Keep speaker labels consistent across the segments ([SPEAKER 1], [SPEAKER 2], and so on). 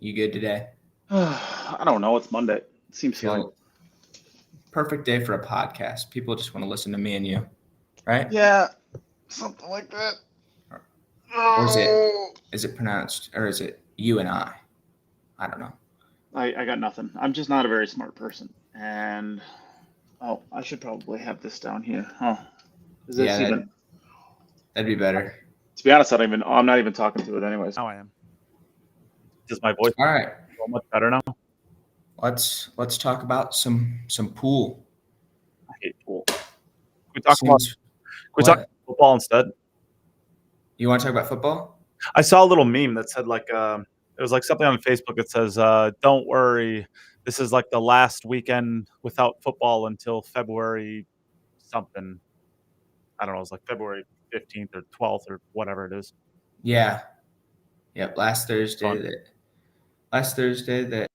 [SPEAKER 1] You good today?
[SPEAKER 2] I don't know. It's Monday. It seems fine.
[SPEAKER 1] Perfect day for a podcast. People just want to listen to me and you, right?
[SPEAKER 2] Yeah, something like that.
[SPEAKER 1] Or is it pronounced, or is it you and I? I don't know.
[SPEAKER 2] I got nothing. I'm just not a very smart person. And I should probably have this down here. Huh? Is this
[SPEAKER 1] Yeah, that'd be better.
[SPEAKER 2] To be honest, I'm not even talking to it anyways.
[SPEAKER 3] Now I am. Does my voice
[SPEAKER 1] All right.
[SPEAKER 3] so much better now?
[SPEAKER 1] Let's talk about some pool.
[SPEAKER 3] I hate pool. Can we talk about football instead?
[SPEAKER 1] You want to talk about football?
[SPEAKER 3] I saw a little meme that said it was like something on Facebook that says, "Don't worry, this is like the last weekend without football until February something." I don't know. It was like February 15th or 12th or whatever it is.
[SPEAKER 1] Yeah. Yep. Last Thursday that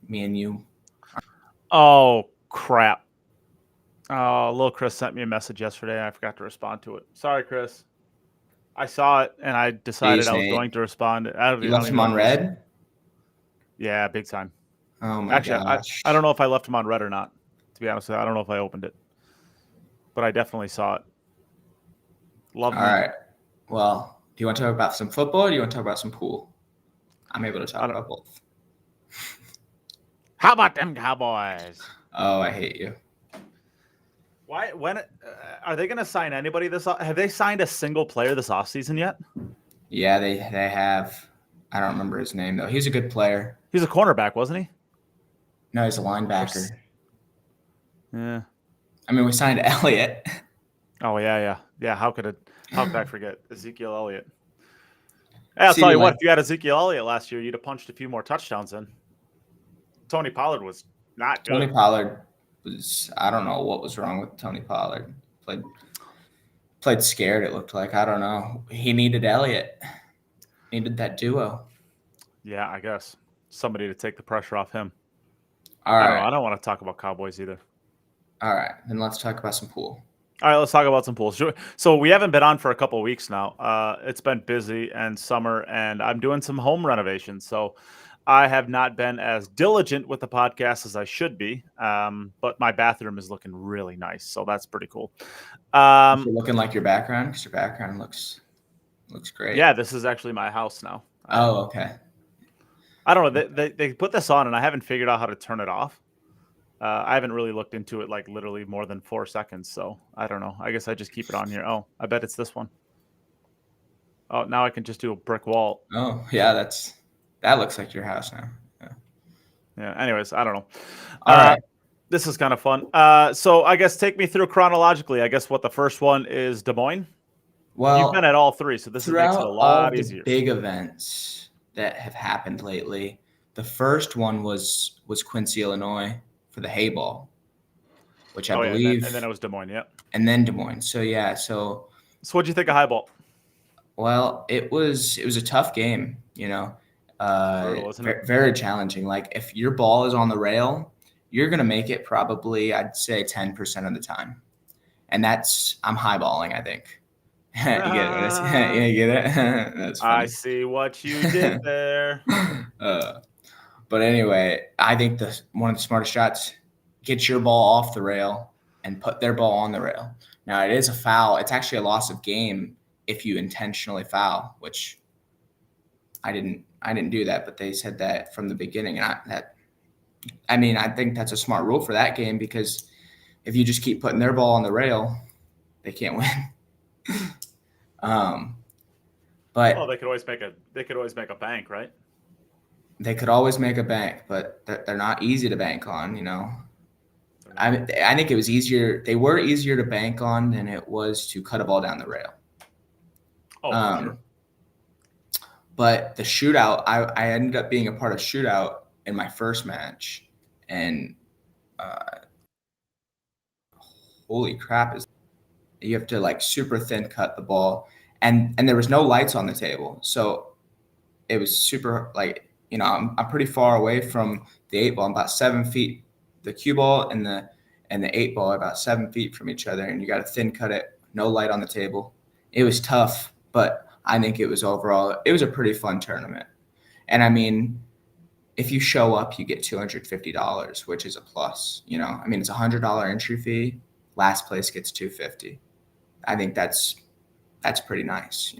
[SPEAKER 1] me and you.
[SPEAKER 3] Oh crap! Oh, little Chris sent me a message yesterday, and I forgot to respond to it. Sorry, Chris. I saw it, and I decided I was going to respond.
[SPEAKER 1] You left him on red?
[SPEAKER 3] Yeah, big time.
[SPEAKER 1] Oh my gosh!
[SPEAKER 3] I don't know if I left him on red or not. To be honest, I don't know if I opened it, but I definitely saw it. Love.
[SPEAKER 1] All right. Well, do you want to talk about some football, or do you want to talk about some pool? I'm able to talk about both.
[SPEAKER 3] How about them Cowboys?
[SPEAKER 1] Oh, I hate you.
[SPEAKER 3] Why? When are they going to sign anybody this? Have they signed a single player this offseason yet?
[SPEAKER 1] Yeah, they have. I don't remember his name though. He's a good player.
[SPEAKER 3] He's a cornerback, wasn't he?
[SPEAKER 1] No, he's a linebacker.
[SPEAKER 3] Yeah.
[SPEAKER 1] I mean, we signed Elliott.
[SPEAKER 3] Oh yeah. How could I forget Ezekiel Elliott? Hey, I'll tell you what. If you had Ezekiel Elliott last year, you'd have punched a few more touchdowns in. Tony Pollard was not good.
[SPEAKER 1] Tony Pollard was. I don't know what was wrong with Tony Pollard. Played scared. It looked like. I don't know. He needed Elliott. Needed that duo.
[SPEAKER 3] Yeah, I guess somebody to take the pressure off him.
[SPEAKER 1] All right.
[SPEAKER 3] I don't want to talk about Cowboys either.
[SPEAKER 1] All right, then let's talk about some pool.
[SPEAKER 3] All right, let's talk about some pools. So we haven't been on for a couple of weeks now. It's been busy and summer, and I'm doing some home renovations. So I have not been as diligent with the podcast as I should be, but my bathroom is looking really nice, so that's pretty cool.
[SPEAKER 1] You're looking like your background, because your background looks great.
[SPEAKER 3] Yeah, this is actually my house now.
[SPEAKER 1] Oh, okay.
[SPEAKER 3] I don't know. They put this on, and I haven't figured out how to turn it off. I haven't really looked into it like literally more than 4 seconds, so I don't know. I guess I just keep it on here. Oh, I bet it's this one. Oh, now I can just do a brick wall.
[SPEAKER 1] Oh, yeah, that looks like your house now.
[SPEAKER 3] Yeah. Anyways, I don't know.
[SPEAKER 1] All right.
[SPEAKER 3] This is kind of fun. So I guess take me through chronologically. I guess what the first one is Des Moines.
[SPEAKER 1] Well,
[SPEAKER 3] you've been at all three, so this makes it a lot easier.
[SPEAKER 1] The big events that have happened lately. The first one was Quincy, Illinois, for the Hayball, which I believe.
[SPEAKER 3] And then it was Des Moines, yeah.
[SPEAKER 1] And then Des Moines. So yeah.
[SPEAKER 3] So what'd you think of Hayball?
[SPEAKER 1] Well, it was a tough game.
[SPEAKER 3] Brutal, isn't it?
[SPEAKER 1] Very challenging. Like if your ball is on the rail, you're gonna make it probably, I'd say 10% of the time, and I'm highballing, I think. You get it? Yeah, you get it? That's funny.
[SPEAKER 3] I see what you did there.
[SPEAKER 1] But anyway, I think one of the smartest shots, get your ball off the rail and put their ball on the rail. Now, it is a foul. It's actually a loss of game if you intentionally foul, which I didn't do that, but they said that from the beginning. And I think that's a smart rule for that game, because if you just keep putting their ball on the rail, they can't win. But
[SPEAKER 3] they could always make a bank, right?
[SPEAKER 1] They could always make a bank, but they're not easy to bank on. I think it was easier. They were easier to bank on than it was to cut a ball down the rail.
[SPEAKER 3] Oh, sure.
[SPEAKER 1] But the shootout, I ended up being a part of shootout in my first match, and holy crap! You have to like super thin cut the ball, and there was no lights on the table, so it was super like. I'm pretty far away from the 8-ball. I'm about 7 feet. The cue ball and the 8-ball are about 7 feet from each other, and you got to thin cut it. No light on the table. It was tough, but I think it was a pretty fun tournament. And I mean, if you show up, you get $250, which is a plus. I mean, it's $100 entry fee. Last place gets $250. I think that's pretty nice.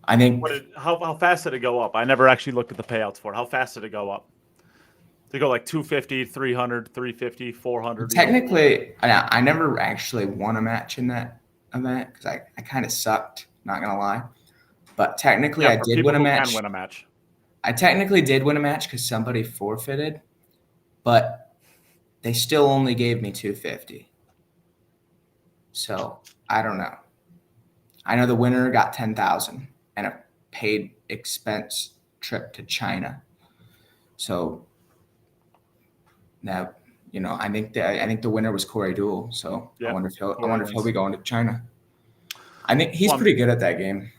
[SPEAKER 1] I think
[SPEAKER 3] How fast did it go up? I never actually looked at the payouts for it. How fast did it go up? Did it go like 250, 300, 350, 400?
[SPEAKER 1] Technically, I never actually won a match in that event because I kind of sucked. Not gonna lie, but technically I did win a match.
[SPEAKER 3] Can win a match.
[SPEAKER 1] I technically did win a match because somebody forfeited, but they still only gave me $250. So I don't know. I know the winner got $10,000 and a paid expense trip to China. So now, I think the winner was Corey Deuel. So yeah, I wonder if he'll be going to China. I think he's pretty good at that game.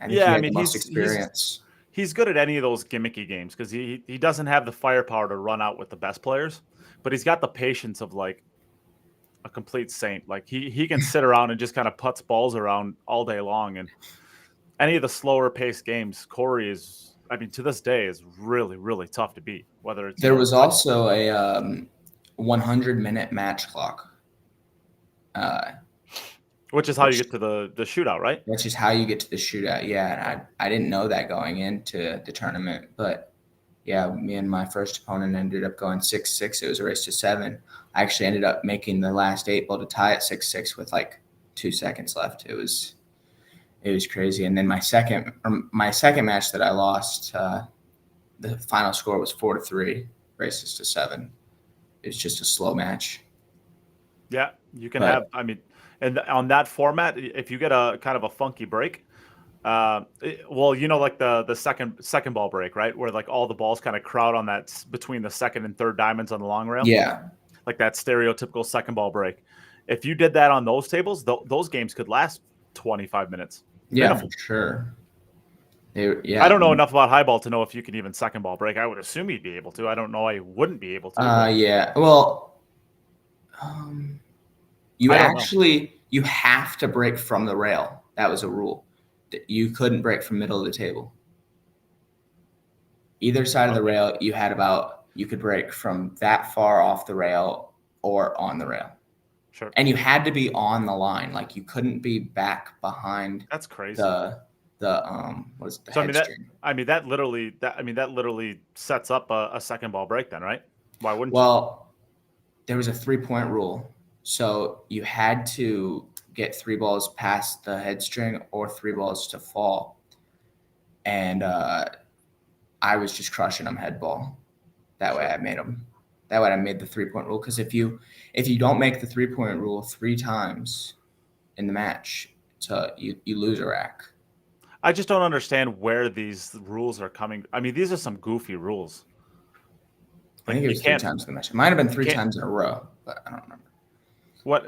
[SPEAKER 1] I think he had the most experience.
[SPEAKER 3] He's good at any of those gimmicky games because he doesn't have the firepower to run out with the best players, but he's got the patience of like a complete saint. Like he can sit around and just kind of putts balls around all day long. And any of the slower paced games, Corey is, I mean, to this day is really, really tough to beat. Whether it's
[SPEAKER 1] there was also a 100-minute match clock.
[SPEAKER 3] Which is how you get to the shootout, right?
[SPEAKER 1] That's just how you get to the shootout. Yeah, and I didn't know that going into the tournament, but yeah, me and my first opponent ended up going 6-6. It was a race to 7. I actually ended up making the last 8 ball to tie at 6-6 with like 2 seconds left. It was crazy. And then my second match that I lost, the final score was 4-3, races to 7. It's just a slow match.
[SPEAKER 3] Yeah, you can have. I mean. And on that format, if you get a kind of a funky break, like the second ball break, right, where like all the balls kind of crowd on that between the second and third diamonds on the long rail.
[SPEAKER 1] Yeah,
[SPEAKER 3] like that stereotypical second ball break. If you did that on those tables, those games could last 25 minutes.
[SPEAKER 1] Yeah, minimum. For sure.
[SPEAKER 3] I don't know enough about highball to know if you can even second ball break. I would assume you'd be able to. I don't know. I wouldn't be able to.
[SPEAKER 1] Yeah. Well. You have to break from the rail. That was a rule. You couldn't break from middle of the table. Either side of the rail, you could break from that far off the rail or on the rail.
[SPEAKER 3] Sure.
[SPEAKER 1] And you had to be on the line. Like you couldn't be back behind.
[SPEAKER 3] That's crazy.
[SPEAKER 1] What is the head string?
[SPEAKER 3] That literally sets up a second ball break then, right? Why wouldn't you?
[SPEAKER 1] Well, there was a 3-point rule. So you had to get 3 balls past the head string or 3 balls to fall. And I was just crushing them head ball. That way I made them. That way I made the 3-point rule. Because if you don't make the 3-point rule 3 times in the match, you lose a rack.
[SPEAKER 3] I just don't understand where these rules are coming. I mean, these are some goofy rules.
[SPEAKER 1] I think it was 3 times in the match. It might have been 3 times in a row, but I don't remember.
[SPEAKER 3] What?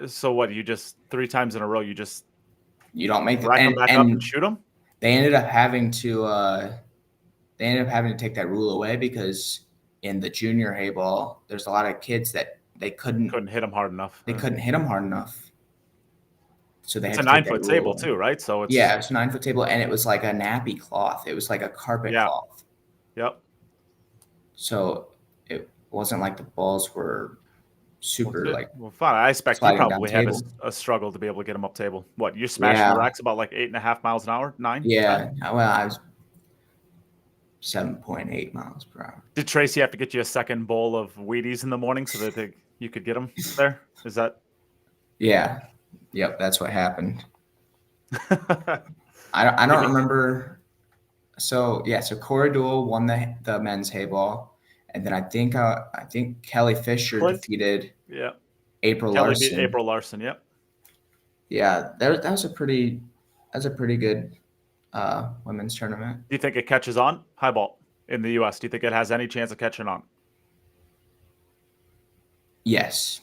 [SPEAKER 3] You just 3 times in a row? You
[SPEAKER 1] don't make
[SPEAKER 3] rack them back up and shoot them?
[SPEAKER 1] They ended up having to take that rule away because in the junior hayball, there's a lot of kids that they couldn't
[SPEAKER 3] hit them hard enough.
[SPEAKER 1] They couldn't hit them hard enough. So
[SPEAKER 3] it's a 9-foot table too, right? So it's
[SPEAKER 1] it's a 9-foot table, and it was like a nappy cloth. It was like a carpet cloth.
[SPEAKER 3] Yep.
[SPEAKER 1] So it wasn't like the balls were super
[SPEAKER 3] fine. I expect you probably had a struggle to be able to get them up table. What, you smashing the racks about like 8.5 miles an hour? 9?
[SPEAKER 1] Yeah. 10? Well, I was 7.8 miles per hour.
[SPEAKER 3] Did Tracy have to get you a second bowl of Wheaties in the morning so that you could get them there? Is that?
[SPEAKER 1] Yeah. Yep. That's what happened. I don't remember. So Corey Deuel won the men's hayball. And then I think Kelly Fisher defeated April Larson.
[SPEAKER 3] Beat April Larson, yep.
[SPEAKER 1] Yeah, that was a pretty good women's tournament.
[SPEAKER 3] Do you think it catches on highball in the U.S.? Do you think it has any chance of catching on?
[SPEAKER 1] Yes.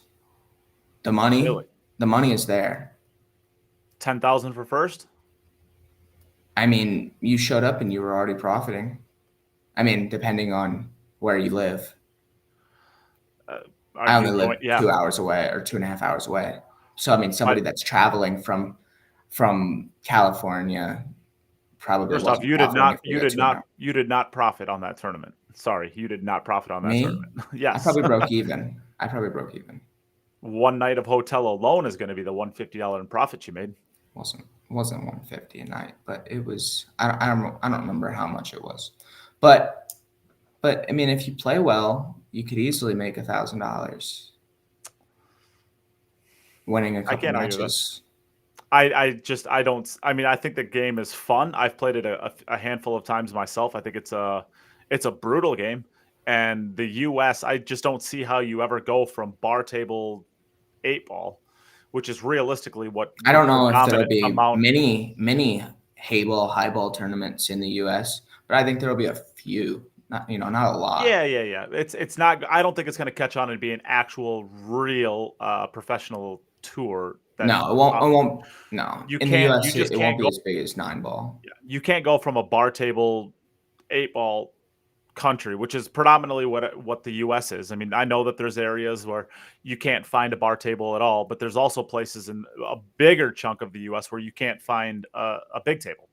[SPEAKER 1] The money is there.
[SPEAKER 3] 10,000 for first?
[SPEAKER 1] I mean, you showed up and you were already profiting. I mean, depending on where you live. I only live 2 hours away or 2.5 hours away. So, I mean, somebody that's traveling from from California probably
[SPEAKER 3] First off,
[SPEAKER 1] wasn't offering if they get to an hour.
[SPEAKER 3] you did not profit on that tournament. Sorry, you did not profit on that
[SPEAKER 1] Me?
[SPEAKER 3] tournament.
[SPEAKER 1] I
[SPEAKER 3] Yes.
[SPEAKER 1] probably broke even. I probably broke even.
[SPEAKER 3] One night of hotel alone is going to be the $150 in profit you made.
[SPEAKER 1] Wasn't 150 a night, but it was. I don't remember how much it was, but I mean, if you play well, you could easily make $1,000 winning a
[SPEAKER 3] I
[SPEAKER 1] couple
[SPEAKER 3] can't argue that.
[SPEAKER 1] matches.
[SPEAKER 3] I don't. I mean, I think the game is fun. I've played it a handful of times myself. I think it's a brutal game, and the U.S. I just don't see how you ever go from bar table 8-ball, which is realistically what
[SPEAKER 1] I
[SPEAKER 3] the
[SPEAKER 1] don't know if there'll
[SPEAKER 3] predominant
[SPEAKER 1] be
[SPEAKER 3] amount.
[SPEAKER 1] many Hayball highball tournaments in the U.S., but I think there'll be a few. Not not a lot.
[SPEAKER 3] Yeah. It's not. I don't think it's going to catch on and be an actual real professional tour.
[SPEAKER 1] No, it won't. It won't. No,
[SPEAKER 3] You
[SPEAKER 1] in the
[SPEAKER 3] can't. You
[SPEAKER 1] U.S.,
[SPEAKER 3] just
[SPEAKER 1] it won't
[SPEAKER 3] can't
[SPEAKER 1] be
[SPEAKER 3] go.
[SPEAKER 1] as big as 9-ball.
[SPEAKER 3] You can't go from a bar table 8-ball country, which is predominantly what the U.S. is. I mean, I know that there's areas where you can't find a bar table at all, but there's also places in a bigger chunk of the U.S. where you can't find a big table.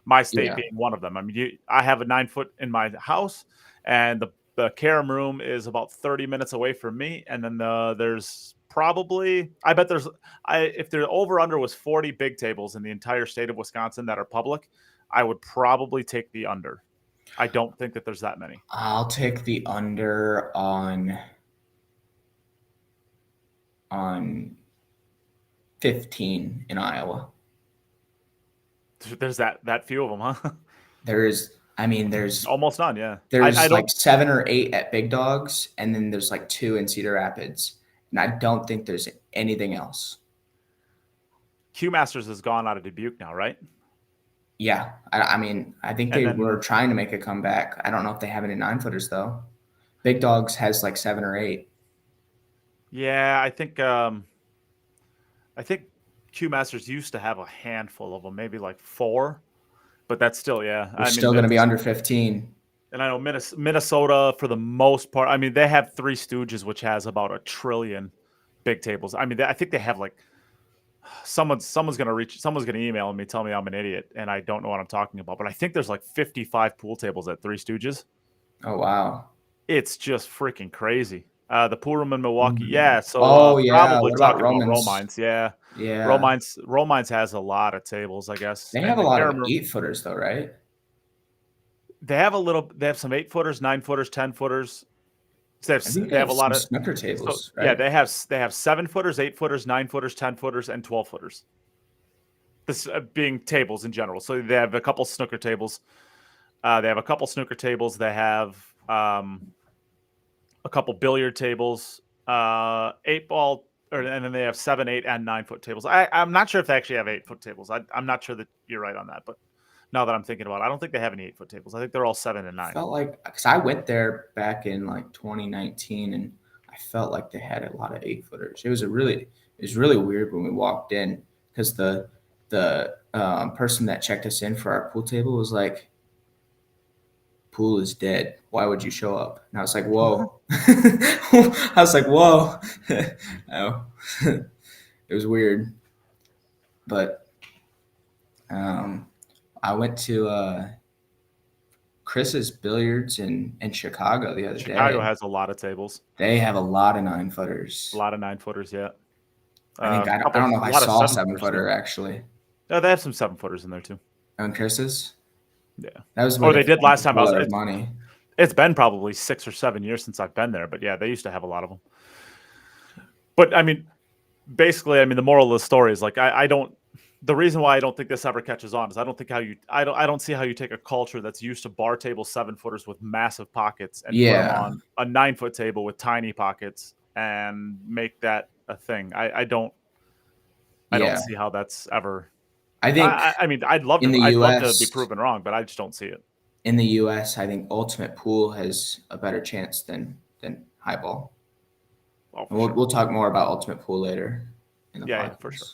[SPEAKER 3] My state
[SPEAKER 1] Yeah.
[SPEAKER 3] being one of them. I mean, I have a 9-foot in my house, and the carom room is about 30 minutes away from me, and then there's probably if the over under was 40 big tables in the entire state of Wisconsin that are public, I would probably take the under. I don't think that there's that many.
[SPEAKER 1] I'll take the under on 15 in Iowa.
[SPEAKER 3] There's that few of them, huh?
[SPEAKER 1] There's
[SPEAKER 3] Almost none. Yeah,
[SPEAKER 1] there's
[SPEAKER 3] I don't.
[SPEAKER 1] like 7 or 8 at Big Dogs, and then there's like 2 in Cedar Rapids, and I don't think there's anything else.
[SPEAKER 3] Q Masters has gone out of Dubuque now, right?
[SPEAKER 1] Yeah, I mean, I think
[SPEAKER 3] And
[SPEAKER 1] they
[SPEAKER 3] then-
[SPEAKER 1] were trying to make a comeback. I don't know if they have any 9-footers though. Big Dogs has like 7 or 8.
[SPEAKER 3] Yeah, I think Q Masters used to have a handful of them, maybe like 4, but that's still, yeah.
[SPEAKER 1] They're still going to be under 15.
[SPEAKER 3] And I know Minnesota, for the most part, I mean, they have Three Stooges, which has about 1 trillion big tables. I mean, I think they have like someone's gonna email me, tell me I'm an idiot, and I don't know what I'm talking about. But I think there's like 55 pool tables at Three Stooges.
[SPEAKER 1] Oh wow,
[SPEAKER 3] it's just freaking crazy. The pool room in Milwaukee, yeah. So
[SPEAKER 1] yeah.
[SPEAKER 3] probably
[SPEAKER 1] What about
[SPEAKER 3] talking about
[SPEAKER 1] Romans?
[SPEAKER 3] Romines, yeah.
[SPEAKER 1] Yeah,
[SPEAKER 3] Romines has a lot of tables, I guess.
[SPEAKER 1] They have a lot of 8-footers though, right?
[SPEAKER 3] They have some 8-footers, 9-footers, 10-footers.
[SPEAKER 1] I think they have a lot of snooker tables, right?
[SPEAKER 3] Yeah, they have 7-footers, 8-footers, 9-footers, 10-footers, and 12-footers. This being tables in general. So they have a couple snooker tables. They have a couple snooker tables. They have a couple billiard tables, 8-ball, and then they have 7, 8, and 9-foot tables. I'm not sure if they actually have 8-foot tables. I'm not sure that you're right on that, but now that I'm thinking about it, I don't think they have any 8-foot tables. I think they're all 7 and 9.
[SPEAKER 1] I felt like, because I went there back in like 2019, and I felt like they had a lot of 8-footers. It was really weird when we walked in, because the person that checked us in for our pool table was like, "Pool is dead. Why would you show up?" And I was like, "Whoa!" I was like, "Whoa!" Oh, it was weird, but I went to Chris's Billiards in Chicago the other day.
[SPEAKER 3] Chicago has a lot of tables.
[SPEAKER 1] They have a lot of 9-footers.
[SPEAKER 3] A lot of 9-footers, yeah.
[SPEAKER 1] I don't know if I saw a 7-footer actually.
[SPEAKER 3] No, they have some 7-footers in there too.
[SPEAKER 1] On Chris's?
[SPEAKER 3] Yeah.
[SPEAKER 1] That was
[SPEAKER 3] they did last time.
[SPEAKER 1] Money.
[SPEAKER 3] It's been probably 6 or 7 years since I've been there, but yeah, they used to have a lot of them. But I mean, basically, the moral of the story is like the reason why I don't think this ever catches on is I don't see how you take a culture that's used to bar table 7-footers with massive pockets and put them on a 9-foot table with tiny pockets and make that a thing. I don't see how that's ever.
[SPEAKER 1] I think.
[SPEAKER 3] I'd love to be proven wrong, but I just don't see it.
[SPEAKER 1] In the U.S., I think Ultimate Pool has a better chance than Highball.
[SPEAKER 3] Oh,
[SPEAKER 1] we'll talk more about Ultimate Pool later.
[SPEAKER 3] Yeah, for sure.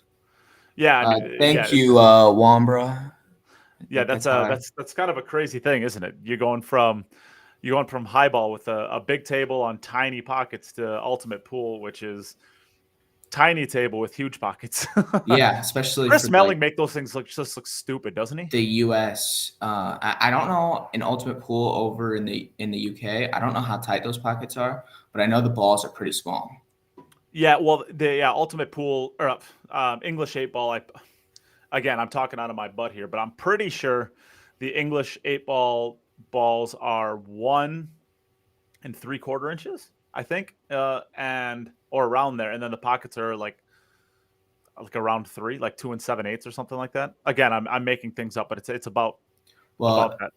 [SPEAKER 3] Yeah,
[SPEAKER 1] thank you, Wambra.
[SPEAKER 3] Yeah, that's kind of a crazy thing, isn't it? You're going from Highball with a big table on tiny pockets to Ultimate Pool, which is tiny table with huge pockets.
[SPEAKER 1] Yeah, especially
[SPEAKER 3] Chris
[SPEAKER 1] for
[SPEAKER 3] Melling make those things look stupid, doesn't he?
[SPEAKER 1] the U.S. I don't know in ultimate pool over in the UK. I don't know how tight those pockets are, but I know the balls are pretty small.
[SPEAKER 3] Yeah, well, the ultimate pool or English 8-ball. Again, I'm talking out of my butt here, but I'm pretty sure the English 8-ball balls are 1 3/4 inches, I think, and or around there, and then the pockets are like around 3, like 2 7/8 or something like that. Again, I'm making things up, but it's about
[SPEAKER 1] Well,
[SPEAKER 3] that.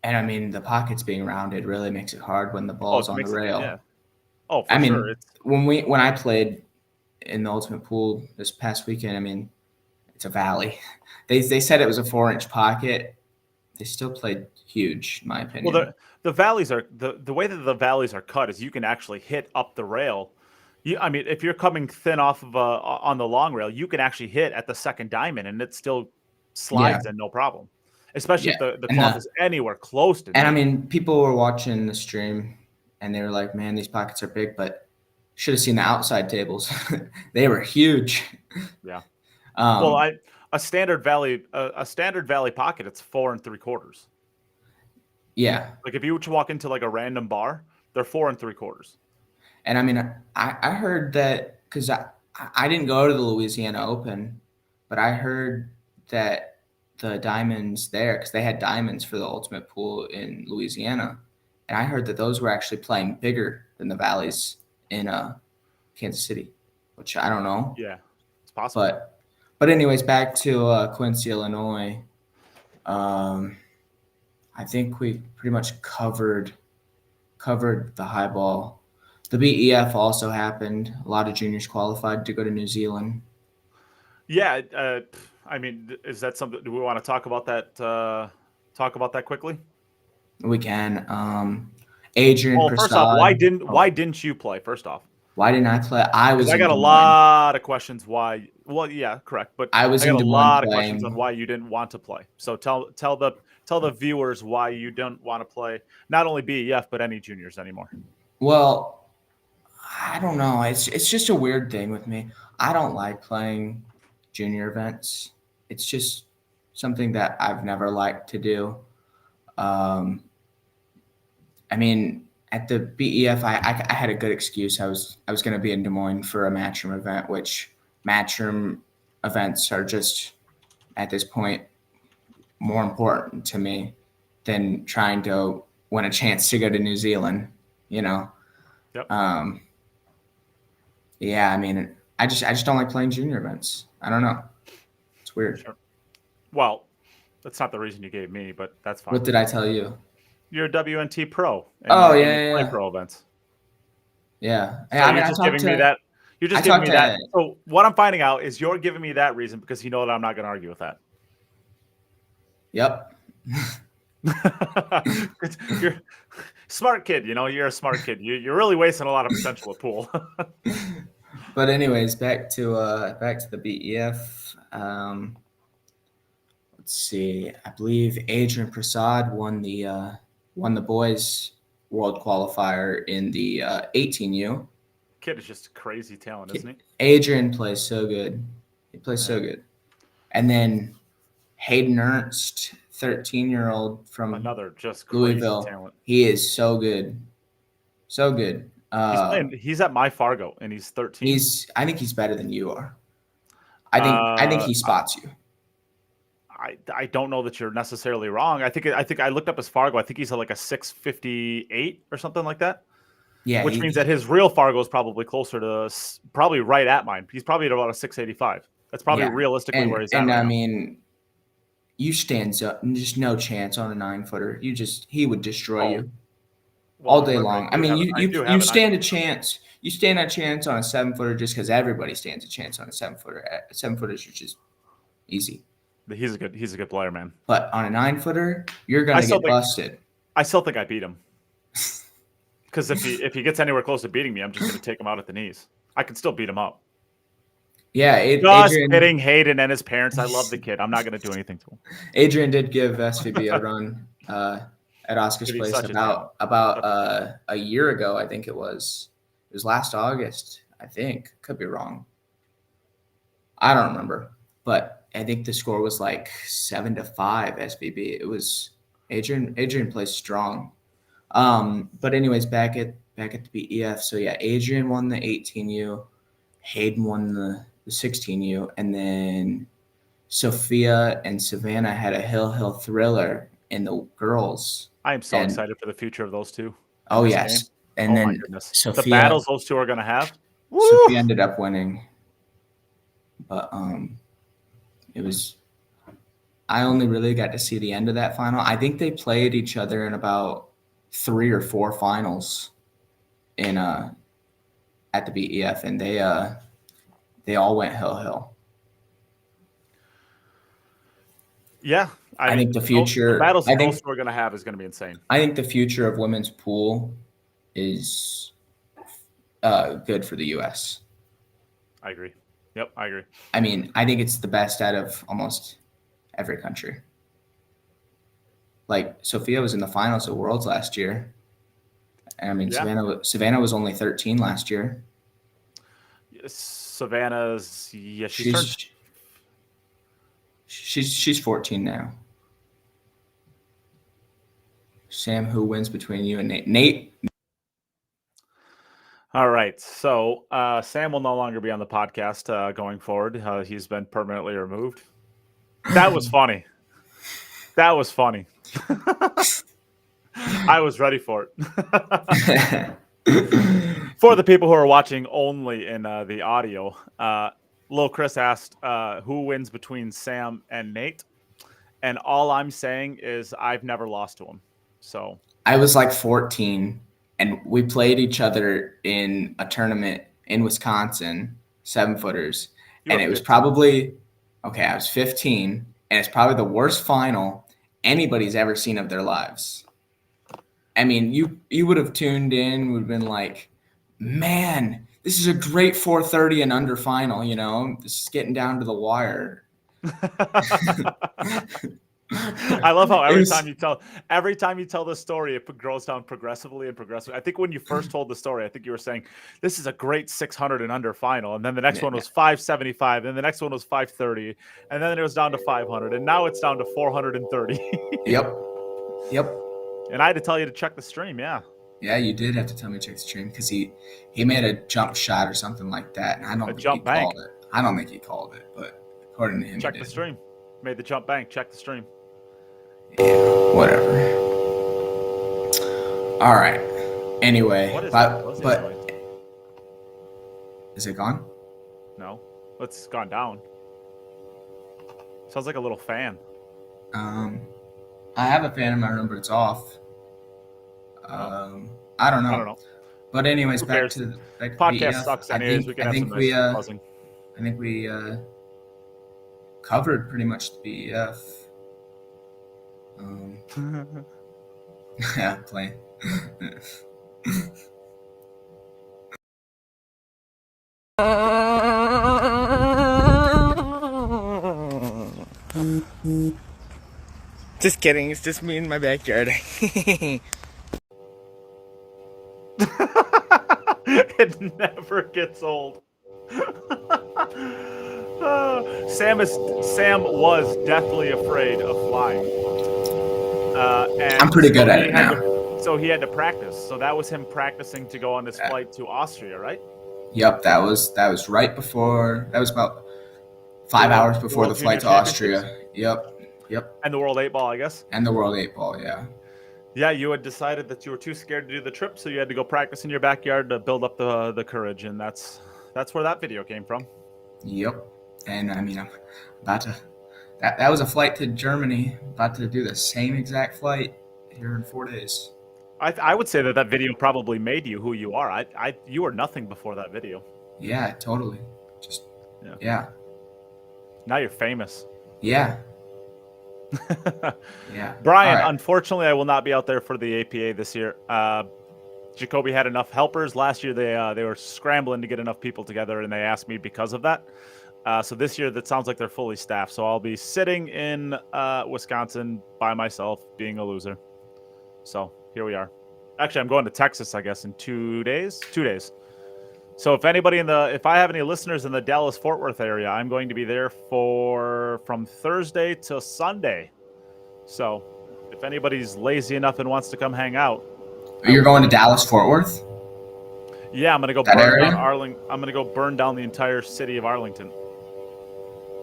[SPEAKER 1] and I mean the pockets being rounded really makes it hard when the
[SPEAKER 3] Oh,
[SPEAKER 1] ball's
[SPEAKER 3] it
[SPEAKER 1] on the
[SPEAKER 3] makes it,
[SPEAKER 1] rail.
[SPEAKER 3] yeah. Oh, for
[SPEAKER 1] I
[SPEAKER 3] sure.
[SPEAKER 1] mean,
[SPEAKER 3] It's
[SPEAKER 1] when I played in the ultimate pool this past weekend, I mean, it's a valley. They said it was a 4-inch pocket. They still played huge, in my opinion.
[SPEAKER 3] well, the valleys are the way that the valleys are cut is you can actually hit up the rail. I mean, if you're coming thin off of on the long rail, you can actually hit at the second diamond, and it still
[SPEAKER 1] Yeah,
[SPEAKER 3] slides in no problem. Especially
[SPEAKER 1] yeah.
[SPEAKER 3] if the
[SPEAKER 1] And
[SPEAKER 3] cloth is anywhere close to
[SPEAKER 1] I
[SPEAKER 3] deep.
[SPEAKER 1] mean, people were watching the stream and they were like, "Man, these pockets are big," but should have seen the outside tables. They were huge.
[SPEAKER 3] Yeah. Well,
[SPEAKER 1] Um,
[SPEAKER 3] a standard valley pocket, it's 4 3/4.
[SPEAKER 1] yeah,
[SPEAKER 3] Like if you were to walk into like a random bar, they're 4 3/4.
[SPEAKER 1] and I mean, I heard that because I didn't go to the Louisiana Open, but I heard that the diamonds there, because they had diamonds for the ultimate pool in Louisiana, and I heard that those were actually playing bigger than the valleys in Kansas City, which I don't know,
[SPEAKER 3] Yeah, it's possible.
[SPEAKER 1] but anyways, back to Quincy, Illinois. I think we pretty much covered the high ball. The BEF also happened. A lot of juniors qualified to go to New Zealand.
[SPEAKER 3] Yeah, I mean, is that something? Do we want to talk about that? Talk about that quickly.
[SPEAKER 1] We can. Adrian
[SPEAKER 3] Well, first off,
[SPEAKER 1] Prasad.
[SPEAKER 3] why didn't you play? First off,
[SPEAKER 1] Why didn't I play? I was
[SPEAKER 3] because I
[SPEAKER 1] in
[SPEAKER 3] got a
[SPEAKER 1] Des Moines.
[SPEAKER 3] lot of questions why. Well, yeah, correct, but
[SPEAKER 1] I was
[SPEAKER 3] I got
[SPEAKER 1] in
[SPEAKER 3] a
[SPEAKER 1] Des Moines
[SPEAKER 3] lot of questions on
[SPEAKER 1] playing.
[SPEAKER 3] why you didn't want to play. So tell the viewers why you don't want to play not only BEF but any juniors anymore.
[SPEAKER 1] Well, I don't know. It's just a weird thing with me. I don't like playing junior events. It's just something that I've never liked to do. Um, I mean, at the BEF, I had a good excuse. I was going to be in Des Moines for a matchroom event, which matchroom events are just at this point more important to me than trying to win a chance to go to New Zealand. You know.
[SPEAKER 3] Yep.
[SPEAKER 1] Yeah. I mean, I just don't like playing junior events. I don't know. It's weird.
[SPEAKER 3] Sure. Well, that's not the reason you gave me, but that's fine.
[SPEAKER 1] What did I tell you?
[SPEAKER 3] You're a WNT pro. And
[SPEAKER 1] Oh,
[SPEAKER 3] you
[SPEAKER 1] yeah.
[SPEAKER 3] play pro events.
[SPEAKER 1] Yeah.
[SPEAKER 3] So
[SPEAKER 1] I mean,
[SPEAKER 3] you're
[SPEAKER 1] I
[SPEAKER 3] just
[SPEAKER 1] talked
[SPEAKER 3] giving me
[SPEAKER 1] to.
[SPEAKER 3] that. You're just
[SPEAKER 1] I
[SPEAKER 3] giving
[SPEAKER 1] talked
[SPEAKER 3] me that.
[SPEAKER 1] to.
[SPEAKER 3] So what I'm finding out is you're giving me that reason because you know that I'm not going to argue with that.
[SPEAKER 1] Yep.
[SPEAKER 3] You're smart kid. You know, you're a smart kid. You're really wasting a lot of potential at pool.
[SPEAKER 1] But anyways, back to the BEF. Let's see. I believe Adrian Prasad won the boys world qualifier in the 18U.
[SPEAKER 3] Kid is just crazy talent, isn't he?
[SPEAKER 1] Adrian plays so good. He plays so good. And then Hayden Ernst, 13-year-old from
[SPEAKER 3] Another just crazy
[SPEAKER 1] Louisville.
[SPEAKER 3] talent.
[SPEAKER 1] He is so good. So good.
[SPEAKER 3] He's at my Fargo and he's 13.
[SPEAKER 1] I think he's better than you are. I think he spots you.
[SPEAKER 3] I don't know that you're necessarily wrong. I think I looked up his Fargo. I think he's like a 658 or something like that.
[SPEAKER 1] Yeah,
[SPEAKER 3] which means that his real Fargo is probably closer to probably right at mine. He's probably at about a 685. That's probably realistically where he's at.
[SPEAKER 1] And
[SPEAKER 3] right
[SPEAKER 1] I
[SPEAKER 3] now.
[SPEAKER 1] mean, you stand up, just no chance on a 9-footer. He would destroy you all day long. I mean, you stand a chance. You stand a chance on a 7-footer just because everybody stands a chance on a 7-footer. 7-footers are just easy.
[SPEAKER 3] He's a good player, man.
[SPEAKER 1] But on a 9-footer, you're gonna get busted.
[SPEAKER 3] I still think I beat him. Because if he gets anywhere close to beating me, I'm just going to take him out at the knees. I can still beat him up.
[SPEAKER 1] Yeah,
[SPEAKER 3] Adrian kidding, Hayden and his parents. I love the kid. I'm not going to do anything to him.
[SPEAKER 1] Adrian did give SVB a run at Oscar's place about a year ago. I think it was last August. I think, could be wrong. I don't remember, but I think the score was like 7-5 SVB. It was Adrian plays strong. But anyways, back at the BEF. So yeah, Adrian won the 18U, Hayden won the 16U, and then Sophia and Savannah had a Hill Thriller in the girls.
[SPEAKER 3] I am so
[SPEAKER 1] And
[SPEAKER 3] excited for the future of those two.
[SPEAKER 1] oh
[SPEAKER 3] this
[SPEAKER 1] yes,
[SPEAKER 3] game.
[SPEAKER 1] and
[SPEAKER 3] Oh my
[SPEAKER 1] then
[SPEAKER 3] goodness, the
[SPEAKER 1] Sophia
[SPEAKER 3] battles those two are going to have. Woo!
[SPEAKER 1] Sophia ended up winning, but it was. I only really got to see the end of that final. I think they played each other in about 3 or 4 finals in at the BEF, and they all went hill.
[SPEAKER 3] Yeah,
[SPEAKER 1] I
[SPEAKER 3] mean,
[SPEAKER 1] think the future.
[SPEAKER 3] the battles
[SPEAKER 1] I
[SPEAKER 3] those
[SPEAKER 1] think
[SPEAKER 3] two are going to have is going to be insane.
[SPEAKER 1] I think the future of women's pool is good for the U.S.
[SPEAKER 3] I agree. Yep, I agree.
[SPEAKER 1] I mean, I think it's the best out of almost every country. Like Sophia was in the finals at Worlds last year. And I mean,
[SPEAKER 3] Yeah.
[SPEAKER 1] Savannah was only 13 last year.
[SPEAKER 3] Savannah's she's
[SPEAKER 1] 14 now. Sam, who wins between you and Nate? Nate.
[SPEAKER 3] All right. So Sam will no longer be on the podcast going forward. He's been permanently removed. That was funny. That was funny. I was ready for it. For the people who are watching only in the audio, Lil Chris asked who wins between Sam and Nate. And all I'm saying is I've never lost to him. So
[SPEAKER 1] I was like 14, and we played each other in a tournament in Wisconsin, 7-footers. And it was probably, okay, I was 15, and it's probably the worst final anybody's ever seen of their lives. I mean, you would have tuned in, would have been like, man, this is a great 430 and under final, you know? This is getting down to the wire.
[SPEAKER 3] I love how every time you tell the story, it grows down progressively. I think when you first told the story, I think you were saying this is a great 600 and under final, and then the next one was 575, and the next one was 530, and then it was down to 500, and now it's down to 430.
[SPEAKER 1] Yep.
[SPEAKER 3] And I had to tell you to check the stream. Yeah,
[SPEAKER 1] you did have to tell me to check the stream because he made a jump shot or something like that, and I don't think he called it. I don't think he called it, but according to him,
[SPEAKER 3] check the stream. Made the jump bank. Check the stream.
[SPEAKER 1] Yeah, whatever. All right. Anyway, but is it gone?
[SPEAKER 3] No, it's gone down. Sounds like a little fan.
[SPEAKER 1] I have a fan in my room, but it's off. I don't know. But anyways, back to the
[SPEAKER 3] podcast sucks. Anyways, we can have some nice buzzing.
[SPEAKER 1] I think we covered pretty much the BEF. Yeah, playing. Just kidding. It's just me in my backyard.
[SPEAKER 3] It never gets old. Sam was deathly afraid of flying. And
[SPEAKER 1] I'm pretty good at it now.
[SPEAKER 3] So he had to practice. So that was him practicing to go on this flight to Austria, right?
[SPEAKER 1] Yep, that was right before. That was about 5 hours before the flight to Austria. Yep.
[SPEAKER 3] And the World 8 Ball, I guess.
[SPEAKER 1] And the World 8 Ball, yeah.
[SPEAKER 3] Yeah, you had decided that you were too scared to do the trip, so you had to go practice in your backyard to build up the courage, and that's where that video came from.
[SPEAKER 1] Yep. And I mean, I'm about to. That was a flight to Germany. About to do the same exact flight here in 4 days.
[SPEAKER 3] I would say that video probably made you who you are. You were nothing before that video.
[SPEAKER 1] Yeah, totally. Yeah.
[SPEAKER 3] Now you're famous.
[SPEAKER 1] Yeah. Yeah.
[SPEAKER 3] Brian, unfortunately, I will not be out there for the APA this year. Jacoby had enough helpers. Last year, they were scrambling to get enough people together, and they asked me because of that. So this year, that sounds like they're fully staffed. So I'll be sitting in Wisconsin by myself, being a loser. So here we are. Actually, I'm going to Texas, I guess, in 2 days. 2 days. So if I have any listeners in the Dallas-Fort Worth area, I'm going to be there from Thursday to Sunday. So if anybody's lazy enough and wants to come hang out,
[SPEAKER 1] You're going to Dallas Fort Worth?
[SPEAKER 3] yeah, I'm gonna go
[SPEAKER 1] That
[SPEAKER 3] burn
[SPEAKER 1] area?
[SPEAKER 3] down Arlington. I'm gonna go burn down the entire city of Arlington.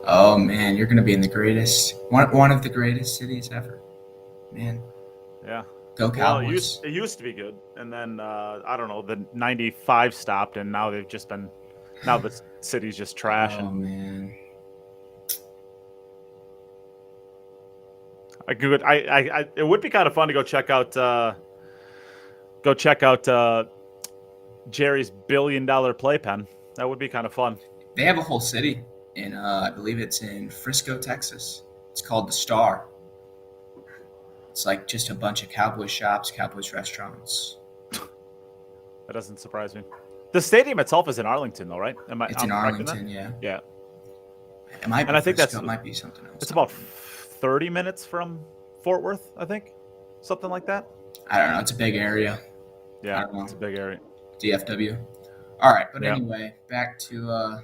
[SPEAKER 1] Oh man, you're gonna be in the greatest one of the greatest cities ever. Man.
[SPEAKER 3] Yeah.
[SPEAKER 1] Go
[SPEAKER 3] Well,
[SPEAKER 1] Cowboys.
[SPEAKER 3] it used to be good, and then I don't know. The '95 stopped, and now now the city's just trash.
[SPEAKER 1] Oh man.
[SPEAKER 3] It would be kind of fun to go check out Jerry's $1 billion playpen. That would be kind of fun.
[SPEAKER 1] They have a whole city in I believe it's in Frisco, Texas. It's called the Star. It's like just a bunch of Cowboys shops, Cowboys restaurants.
[SPEAKER 3] That doesn't surprise me. The stadium itself is in Arlington, though, right?
[SPEAKER 1] It's in Arlington, yeah.
[SPEAKER 3] Yeah.
[SPEAKER 1] It might be
[SPEAKER 3] And I think
[SPEAKER 1] Frisco, it might be something else.
[SPEAKER 3] It's about 30 minutes from Fort Worth, I think. Something like that.
[SPEAKER 1] I don't know. It's a big area.
[SPEAKER 3] Yeah, it's a big area.
[SPEAKER 1] DFW. All right, but
[SPEAKER 3] Yeah.
[SPEAKER 1] anyway, back to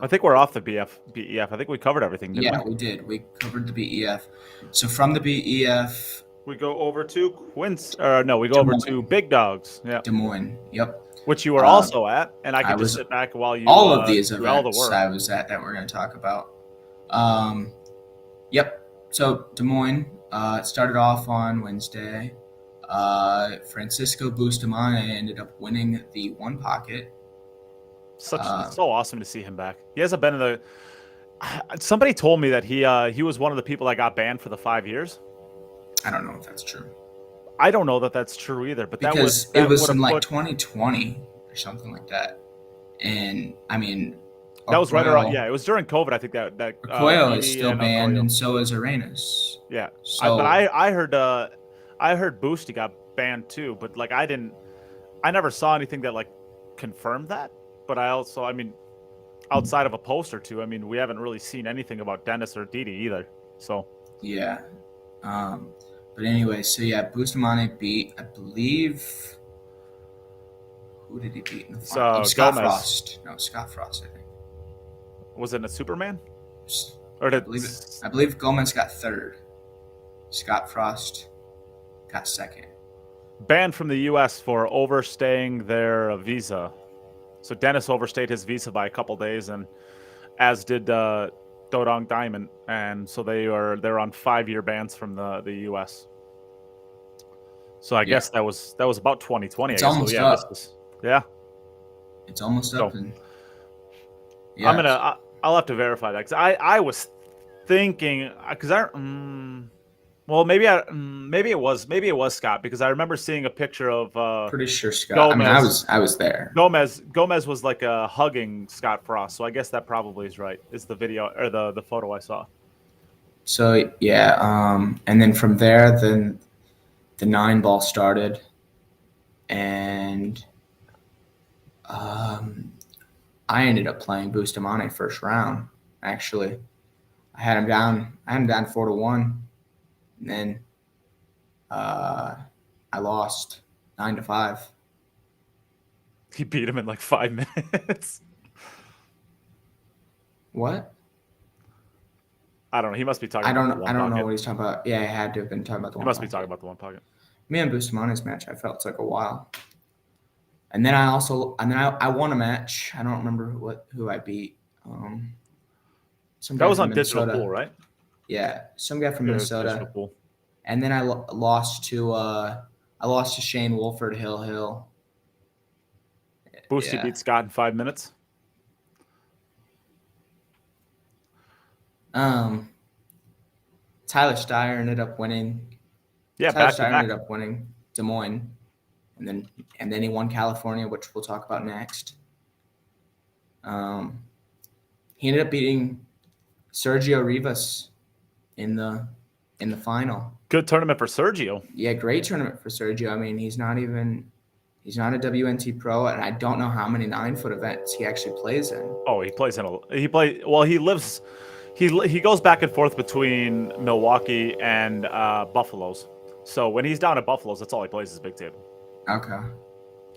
[SPEAKER 3] I think we're off the BEF. I think we covered everything, didn't we?
[SPEAKER 1] we did. We covered the BEF. So from the BEF,
[SPEAKER 3] We go over to we go over to Big Dogs. Yeah.
[SPEAKER 1] Des Moines. Yep.
[SPEAKER 3] Which you were also at, and I could just
[SPEAKER 1] was-
[SPEAKER 3] sit back while you
[SPEAKER 1] All of these
[SPEAKER 3] do all the
[SPEAKER 1] events
[SPEAKER 3] work.
[SPEAKER 1] I was at that we're going to talk about. Yep. So Des Moines it started off on Wednesday. Francisco Bustamante ended up winning the one pocket.
[SPEAKER 3] So awesome to see him back. He hasn't been in the. Somebody told me that he was one of the people that got banned for the 5 years.
[SPEAKER 1] I don't know if that's true.
[SPEAKER 3] I don't know that that's true either, but
[SPEAKER 1] Because
[SPEAKER 3] that
[SPEAKER 1] it was
[SPEAKER 3] would've
[SPEAKER 1] in like
[SPEAKER 3] put-
[SPEAKER 1] 2020 or something like that. And I mean,
[SPEAKER 3] that was right
[SPEAKER 1] Okoye-
[SPEAKER 3] around. Yeah, it was during COVID. I think that
[SPEAKER 1] Okoye is
[SPEAKER 3] Edie
[SPEAKER 1] still
[SPEAKER 3] and
[SPEAKER 1] banned,
[SPEAKER 3] Okoye.
[SPEAKER 1] and so is Arenas.
[SPEAKER 3] Yeah,
[SPEAKER 1] So
[SPEAKER 3] but I heard Boosty got banned too, but like I never saw anything that like confirmed that. But outside of a post or two, I mean, we haven't really seen anything about Dennis or Didi either. So
[SPEAKER 1] yeah. But anyway, so yeah, Bustamante beat, I believe. Who did he beat in the final? Scott
[SPEAKER 3] Gomez.
[SPEAKER 1] Frost. No, Scott Frost, I think.
[SPEAKER 3] was it a Superman? Or did
[SPEAKER 1] I believe Gomez got third. Scott Frost got second.
[SPEAKER 3] banned from the U.S. for overstaying their visa? So Dennis overstayed his visa by a couple days, and as did Dodong Diamond, and so they're on 5-year bans from the U.S. So I guess that was about 2020.
[SPEAKER 1] It's
[SPEAKER 3] I guess.
[SPEAKER 1] almost
[SPEAKER 3] So, yeah,
[SPEAKER 1] up.
[SPEAKER 3] yeah.
[SPEAKER 1] It's almost up.
[SPEAKER 3] So,
[SPEAKER 1] And yeah,
[SPEAKER 3] I'll have to verify that because I was thinking because well maybe it was Scott because I remember seeing a picture of
[SPEAKER 1] pretty sure Scott.
[SPEAKER 3] Gomez.
[SPEAKER 1] I was there.
[SPEAKER 3] Gomez was like hugging Scott Frost, so I guess that probably is right. Is the video or the photo I saw?
[SPEAKER 1] So yeah, and then from there, then the 9-ball started, and I ended up playing Bustamante first round. Actually, I had him down 4-1, and then I lost 9-5.
[SPEAKER 3] He beat him in like 5 minutes.
[SPEAKER 1] What?
[SPEAKER 3] I don't know. He must be talking.
[SPEAKER 1] I don't
[SPEAKER 3] about the
[SPEAKER 1] know.
[SPEAKER 3] one pocket.
[SPEAKER 1] What he's talking about. Yeah, I had to have been talking about the
[SPEAKER 3] He
[SPEAKER 1] one.
[SPEAKER 3] must be
[SPEAKER 1] pocket.
[SPEAKER 3] talking about the one pocket.
[SPEAKER 1] Me and Bustamante's match, I felt took a while. And then I won a match. I don't remember who I beat. Some guy
[SPEAKER 3] That was
[SPEAKER 1] from
[SPEAKER 3] on Digital
[SPEAKER 1] Minnesota.
[SPEAKER 3] Pool, right?
[SPEAKER 1] Yeah, some guy from
[SPEAKER 3] Yeah, it was Digital
[SPEAKER 1] Minnesota.
[SPEAKER 3] Pool.
[SPEAKER 1] And then I lost to Shane Wolford Hill.
[SPEAKER 3] Boosty
[SPEAKER 1] Yeah.
[SPEAKER 3] beat Scott in 5 minutes.
[SPEAKER 1] Tyler Steyer ended up winning.
[SPEAKER 3] Yeah,
[SPEAKER 1] Tyler
[SPEAKER 3] back to
[SPEAKER 1] Steyer
[SPEAKER 3] back.
[SPEAKER 1] ended up winning Des Moines, and then he won California, which we'll talk about next. He ended up beating Sergio Rivas in the final.
[SPEAKER 3] Good tournament for Sergio.
[SPEAKER 1] Yeah, great tournament for Sergio. I mean, he's not a WNT pro, and I don't know how many 9-foot events he actually plays in.
[SPEAKER 3] Oh, he plays in he goes back and forth between Milwaukee and Buffaloes. So when he's down at Buffaloes, that's all he plays is big table.
[SPEAKER 1] Okay.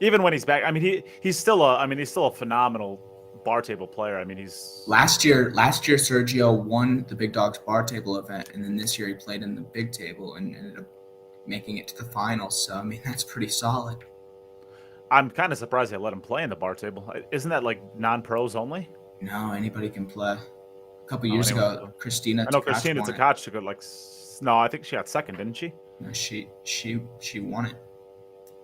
[SPEAKER 3] Even when he's back, I mean, he's still a phenomenal bar table player. I mean, he's
[SPEAKER 1] Last year Sergio won the Big Dogs bar table event, and then this year he played in the big table and ended up making it to the finals. So I mean, that's pretty solid.
[SPEAKER 3] I'm kind of surprised they let him play in the bar table. Isn't that like non-pros only?
[SPEAKER 1] No, anybody can play. A couple
[SPEAKER 3] Oh,
[SPEAKER 1] years
[SPEAKER 3] anyone
[SPEAKER 1] ago,
[SPEAKER 3] can play.
[SPEAKER 1] Christina
[SPEAKER 3] I know
[SPEAKER 1] Tkach
[SPEAKER 3] Christina
[SPEAKER 1] won it.
[SPEAKER 3] Tkach took it like no, I think she got second, didn't she?
[SPEAKER 1] No, she won it.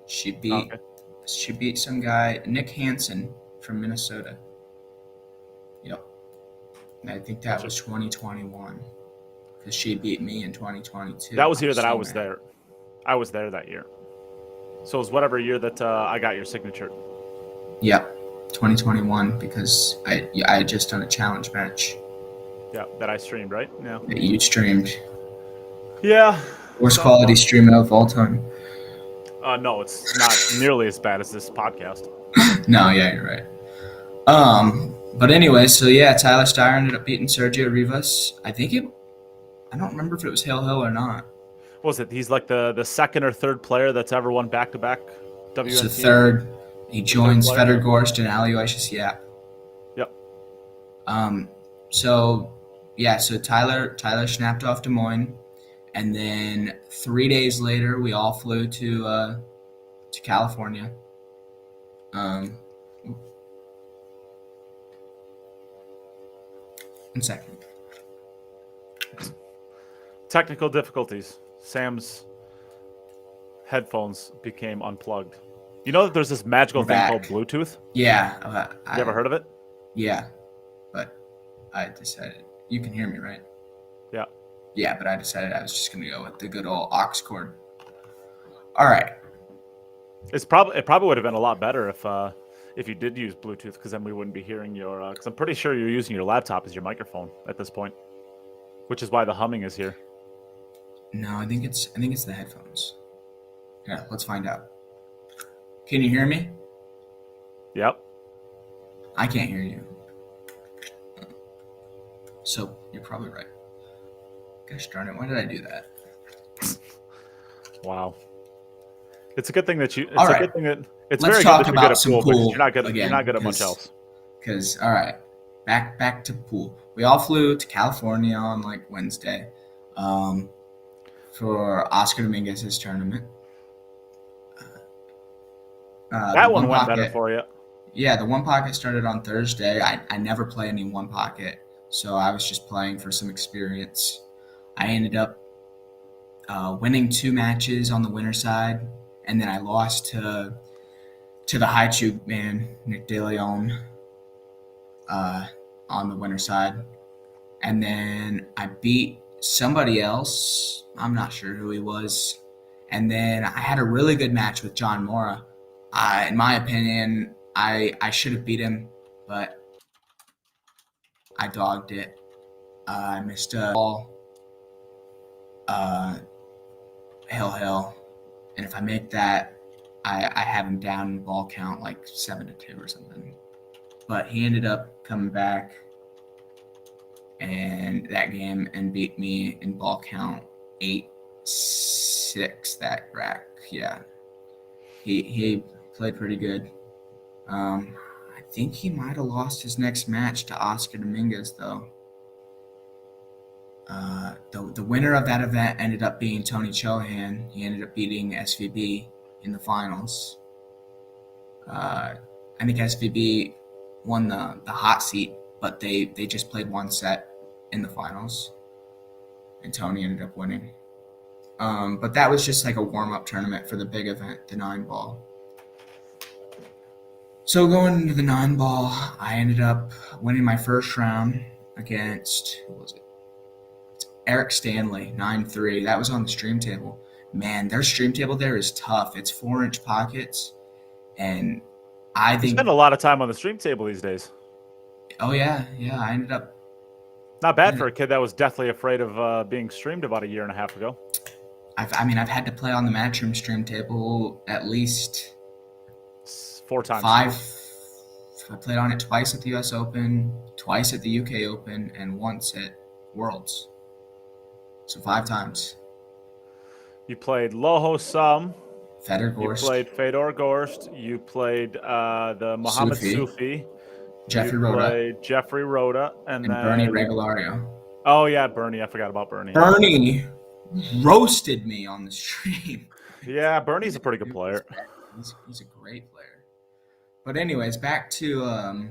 [SPEAKER 1] She
[SPEAKER 3] Okay.
[SPEAKER 1] beat some guy, Nick Hansen from Minnesota. Yep. And I think that was 2021 because she beat me in 2022.
[SPEAKER 3] That was the year that I was there. I was there that year. So it was whatever year that I got your signature.
[SPEAKER 1] Yep, 2021 because I had just done a challenge match.
[SPEAKER 3] Yeah, that I streamed, right? Yeah.
[SPEAKER 1] That you streamed.
[SPEAKER 3] Yeah.
[SPEAKER 1] Worst quality stream of all time.
[SPEAKER 3] No, it's not nearly as bad as this podcast.
[SPEAKER 1] No, yeah, you're right. But anyway, so yeah, Tyler Steyer ended up beating Sergio Rivas. I don't remember if it was Hill or not.
[SPEAKER 3] What was it? He's like the second or third player that's ever won back-to-back WNT.
[SPEAKER 1] It's the third. He joins Fedor Gorst and Aloysius Yap.
[SPEAKER 3] Yep.
[SPEAKER 1] So Tyler snapped off Des Moines, and then 3 days later we all flew to California. 1 second.
[SPEAKER 3] Technical difficulties. Sam's headphones became unplugged. You know that there's this magical thing called Bluetooth?
[SPEAKER 1] Yeah.
[SPEAKER 3] You ever heard of it?
[SPEAKER 1] Yeah, but I decided you can hear me, right?
[SPEAKER 3] Yeah.
[SPEAKER 1] Yeah, but I decided I was just gonna go with the good old aux cord. All right.
[SPEAKER 3] It probably would have been a lot better if you did use Bluetooth, because then we wouldn't be hearing your. Because I'm pretty sure you're using your laptop as your microphone at this point, which is why the humming is here.
[SPEAKER 1] No, I think it's the headphones. Yeah, let's find out. Can you hear me?
[SPEAKER 3] Yep.
[SPEAKER 1] I can't hear you. So you're probably right. Gosh darn it! Why did I do that?
[SPEAKER 3] Wow. It's a good thing that you. It's
[SPEAKER 1] All
[SPEAKER 3] a
[SPEAKER 1] right.
[SPEAKER 3] good thing that it's
[SPEAKER 1] Let's
[SPEAKER 3] very
[SPEAKER 1] talk
[SPEAKER 3] good that you're good
[SPEAKER 1] about
[SPEAKER 3] at
[SPEAKER 1] some
[SPEAKER 3] pool,
[SPEAKER 1] pool
[SPEAKER 3] because you're not good at much else.
[SPEAKER 1] Because all right, back to pool. We all flew to California on like Wednesday, for Oscar Dominguez's tournament.
[SPEAKER 3] That one went better for you.
[SPEAKER 1] Yeah, the one pocket started on Thursday. I never play any one pocket, so I was just playing for some experience. I ended up winning 2 matches on the winner side, and then I lost to the high tube man, Nick DeLeon, on the winner side. And then I beat somebody else. I'm not sure who he was. And then I had a really good match with John Mora. In my opinion, I should have beat him, but I dogged it. I missed a ball. Hill. And if I make that, I have him down in ball count like 7-2 or something. But he ended up coming back and that game and beat me in ball count 8-6 that rack. Yeah. He played pretty good. I think he might have lost his next match to Oscar Dominguez though. The winner of that event ended up being Tony Chohan. He ended up beating SVB in the finals. I think SVB won the hot seat, but they just played one set in the finals, and Tony ended up winning. But that was just like a warm-up tournament for the big event, the 9-ball. So going into the 9-ball, I ended up winning my first round against, who was it? Eric Stanley, 9-3. That was on the stream table. Man, their stream table there is tough. It's 4-inch pockets, and I think
[SPEAKER 3] you spend a lot of time on the stream table these days.
[SPEAKER 1] Oh yeah. I ended up
[SPEAKER 3] not bad for a kid that was deathly afraid of being streamed about a year and a half ago.
[SPEAKER 1] I've had to play on the Matchroom stream table at least
[SPEAKER 3] 4 times.
[SPEAKER 1] 5. I played on it twice at the US Open, twice at the UK Open, and once at Worlds. So 5 times.
[SPEAKER 3] You played Loho some.
[SPEAKER 1] Fedor
[SPEAKER 3] You
[SPEAKER 1] Gorst,
[SPEAKER 3] played Fedor Gorst. You played the Mohammed Sufi.
[SPEAKER 1] Jeffrey
[SPEAKER 3] You
[SPEAKER 1] Rhoda,
[SPEAKER 3] played Jeffrey Rhoda, and then
[SPEAKER 1] Bernie Regulario.
[SPEAKER 3] Oh yeah, Bernie. I forgot about Bernie.
[SPEAKER 1] Bernie roasted me on the stream.
[SPEAKER 3] Yeah, Bernie's a pretty good player.
[SPEAKER 1] He's a great player. But anyways, back to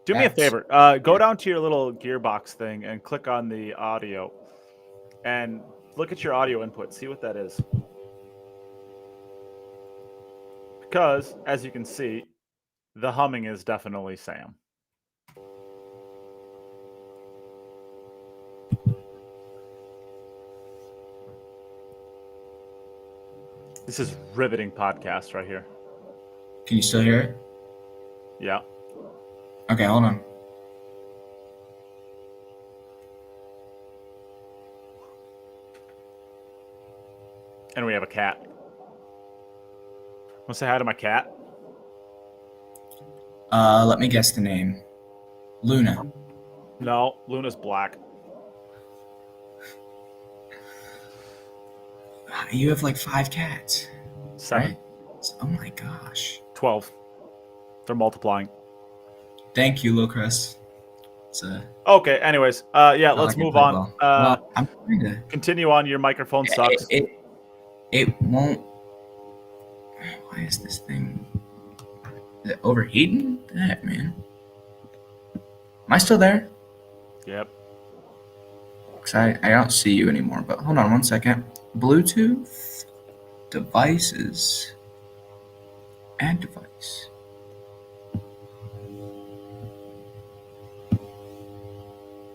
[SPEAKER 3] Do me a favor. Go down to your little gearbox thing and click on the audio, and look at your audio input. See what that is. Because as you can see, the humming is definitely Sam. This is riveting podcast right here.
[SPEAKER 1] Can you still hear it?
[SPEAKER 3] Yeah.
[SPEAKER 1] Okay, hold on.
[SPEAKER 3] And we have a cat. Want to say hi to my cat?
[SPEAKER 1] Let me guess the name. Luna.
[SPEAKER 3] No, Luna's black.
[SPEAKER 1] You have like 5 cats.
[SPEAKER 3] 7.
[SPEAKER 1] Right? Oh my gosh.
[SPEAKER 3] 12. They're multiplying.
[SPEAKER 1] Thank you, Lil Chris.
[SPEAKER 3] Okay, anyways. Yeah, let's move on.
[SPEAKER 1] Well, I'm trying to
[SPEAKER 3] Continue on. Your microphone sucks.
[SPEAKER 1] It won't. Why is this thing? Is it overheating? What the heck, man? Am I still there?
[SPEAKER 3] Yep.
[SPEAKER 1] Because I don't see you anymore, but hold on one second. Bluetooth, devices, add device.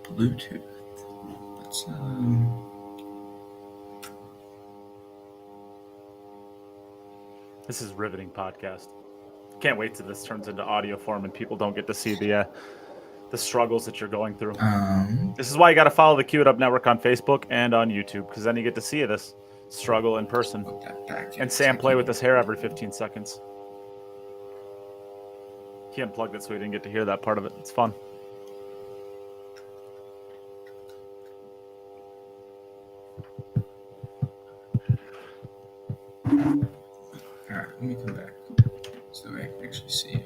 [SPEAKER 1] Bluetooth. Let's
[SPEAKER 3] This is riveting podcast. Can't wait till this turns into audio form and people don't get to see the struggles that you're going through. This is why you got to follow the Queue It Up Network on Facebook and on YouTube, because then you get to see this struggle in person. And Sam play with his hair every 15 seconds. He unplugged it so he didn't get to hear that part of it. It's fun.
[SPEAKER 1] Alright, let me come back so I can actually see you.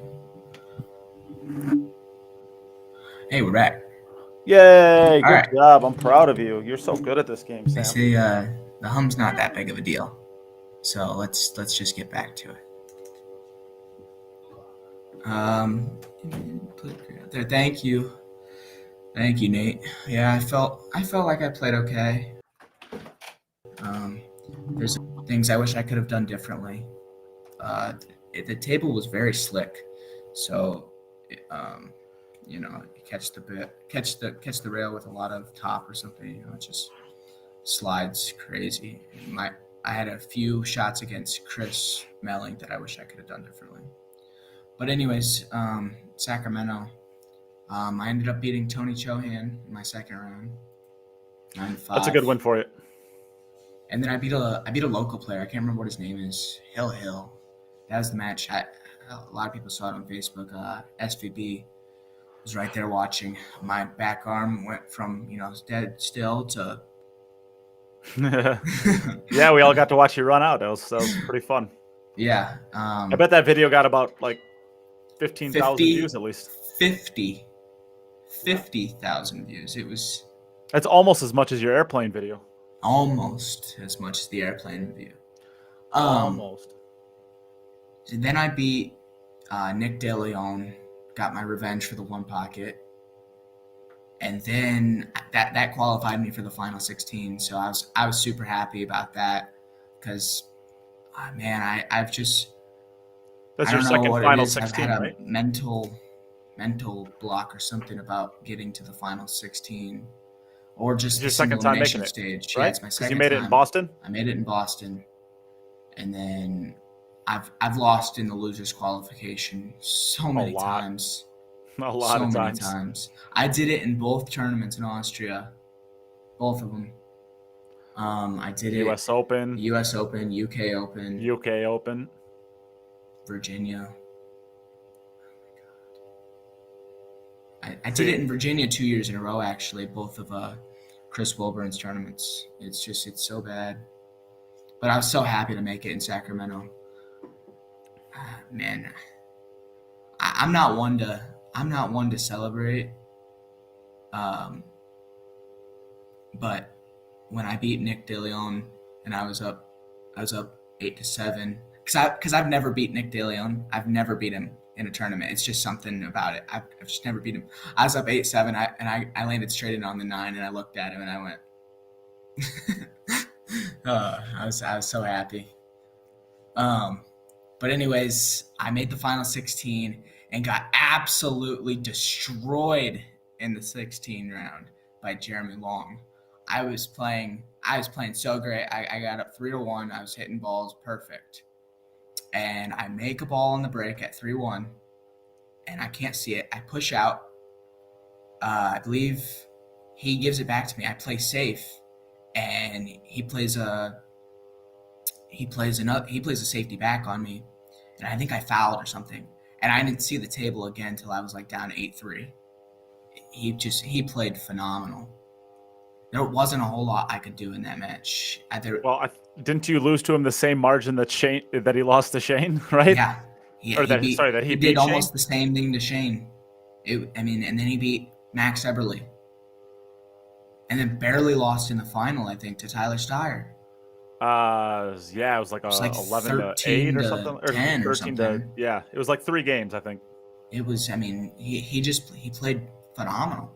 [SPEAKER 1] Hey, we're back.
[SPEAKER 3] Yay! Good
[SPEAKER 1] right.
[SPEAKER 3] job. I'm proud of you. You're so good at this game,
[SPEAKER 1] They
[SPEAKER 3] Sam.
[SPEAKER 1] say the hum's not that big of a deal. So let's just get back to it. There. Thank you, Nate. Yeah, I felt like I played okay. There's things I wish I could have done differently. The table was very slick, so you catch the rail with a lot of top or something. It just slides crazy. I had a few shots against Chris Melling that I wish I could have done differently. But anyways, Sacramento. I ended up beating Tony Chohan in my second round. 9-5.
[SPEAKER 3] That's a good win for you.
[SPEAKER 1] And then I beat a local player. I can't remember what his name is. Hill. That was the match. A lot of people saw it on Facebook. SVB was right there watching. My back arm went from dead still to.
[SPEAKER 3] Yeah, we all got to watch you run out. That was pretty fun.
[SPEAKER 1] Yeah.
[SPEAKER 3] I bet that video got about like 15,000 views at least.
[SPEAKER 1] 50,000 views. It was.
[SPEAKER 3] That's almost as much as your airplane video.
[SPEAKER 1] Almost as much as the airplane view.
[SPEAKER 3] Almost.
[SPEAKER 1] So then I beat Nick De Leon, got my revenge for the one pocket, and then that qualified me for the final 16. So I was super happy about that because, man, I've just.
[SPEAKER 3] That's
[SPEAKER 1] your
[SPEAKER 3] second final 16,
[SPEAKER 1] I've had a
[SPEAKER 3] right?
[SPEAKER 1] mental block or something about getting to the final 16. Or just
[SPEAKER 3] your
[SPEAKER 1] the
[SPEAKER 3] second time making it,
[SPEAKER 1] stage.
[SPEAKER 3] Right?
[SPEAKER 1] Yeah, it's my second
[SPEAKER 3] you made
[SPEAKER 1] time.
[SPEAKER 3] it in Boston?
[SPEAKER 1] I made it in Boston. And then I've lost in the losers qualification so many times.
[SPEAKER 3] A lot of times.
[SPEAKER 1] So many times. I did it in both tournaments in Austria. Both of them. I did
[SPEAKER 3] US Open.
[SPEAKER 1] US Open, UK Open.
[SPEAKER 3] UK Open.
[SPEAKER 1] Virginia. I did it in Virginia 2 years in a row, actually, both of Chris Wilburn's tournaments. It's so bad. but I was so happy to make it in Sacramento. Man, I'm not one to celebrate. But when I beat Nick DeLeon and I was up 8-7, because I've never beat Nick DeLeon. I've never beat him in a tournament. It's just something about it. I've just never beat him. I was up 8-7, I landed straight in on the 9, and I looked at him and I went, I was so happy. But anyways, I made the final 16 and got absolutely destroyed in the 16 round by Jeremy Long. I was playing so great. I got up 3-1. I was hitting balls perfect. And I make a ball on the break at 3-1, and I can't see it. I push out. I believe he gives it back to me. I play safe, and he plays a safety back on me, and I think I fouled or something. And I didn't see the table again until I was like down 8-3. He played phenomenal. There wasn't a whole lot I could do in that match.
[SPEAKER 3] Didn't you lose to him the same margin that he lost to Shane, right?
[SPEAKER 1] Yeah. He did almost the same thing to Shane. And then he beat Max Eberle. And then barely lost in the final, I think, to Tyler Steyer.
[SPEAKER 3] Yeah, it was like 11-8 or something, or
[SPEAKER 1] 10 or
[SPEAKER 3] 13
[SPEAKER 1] something.
[SPEAKER 3] Yeah, it was like 3 games, I think.
[SPEAKER 1] It was. He played phenomenal.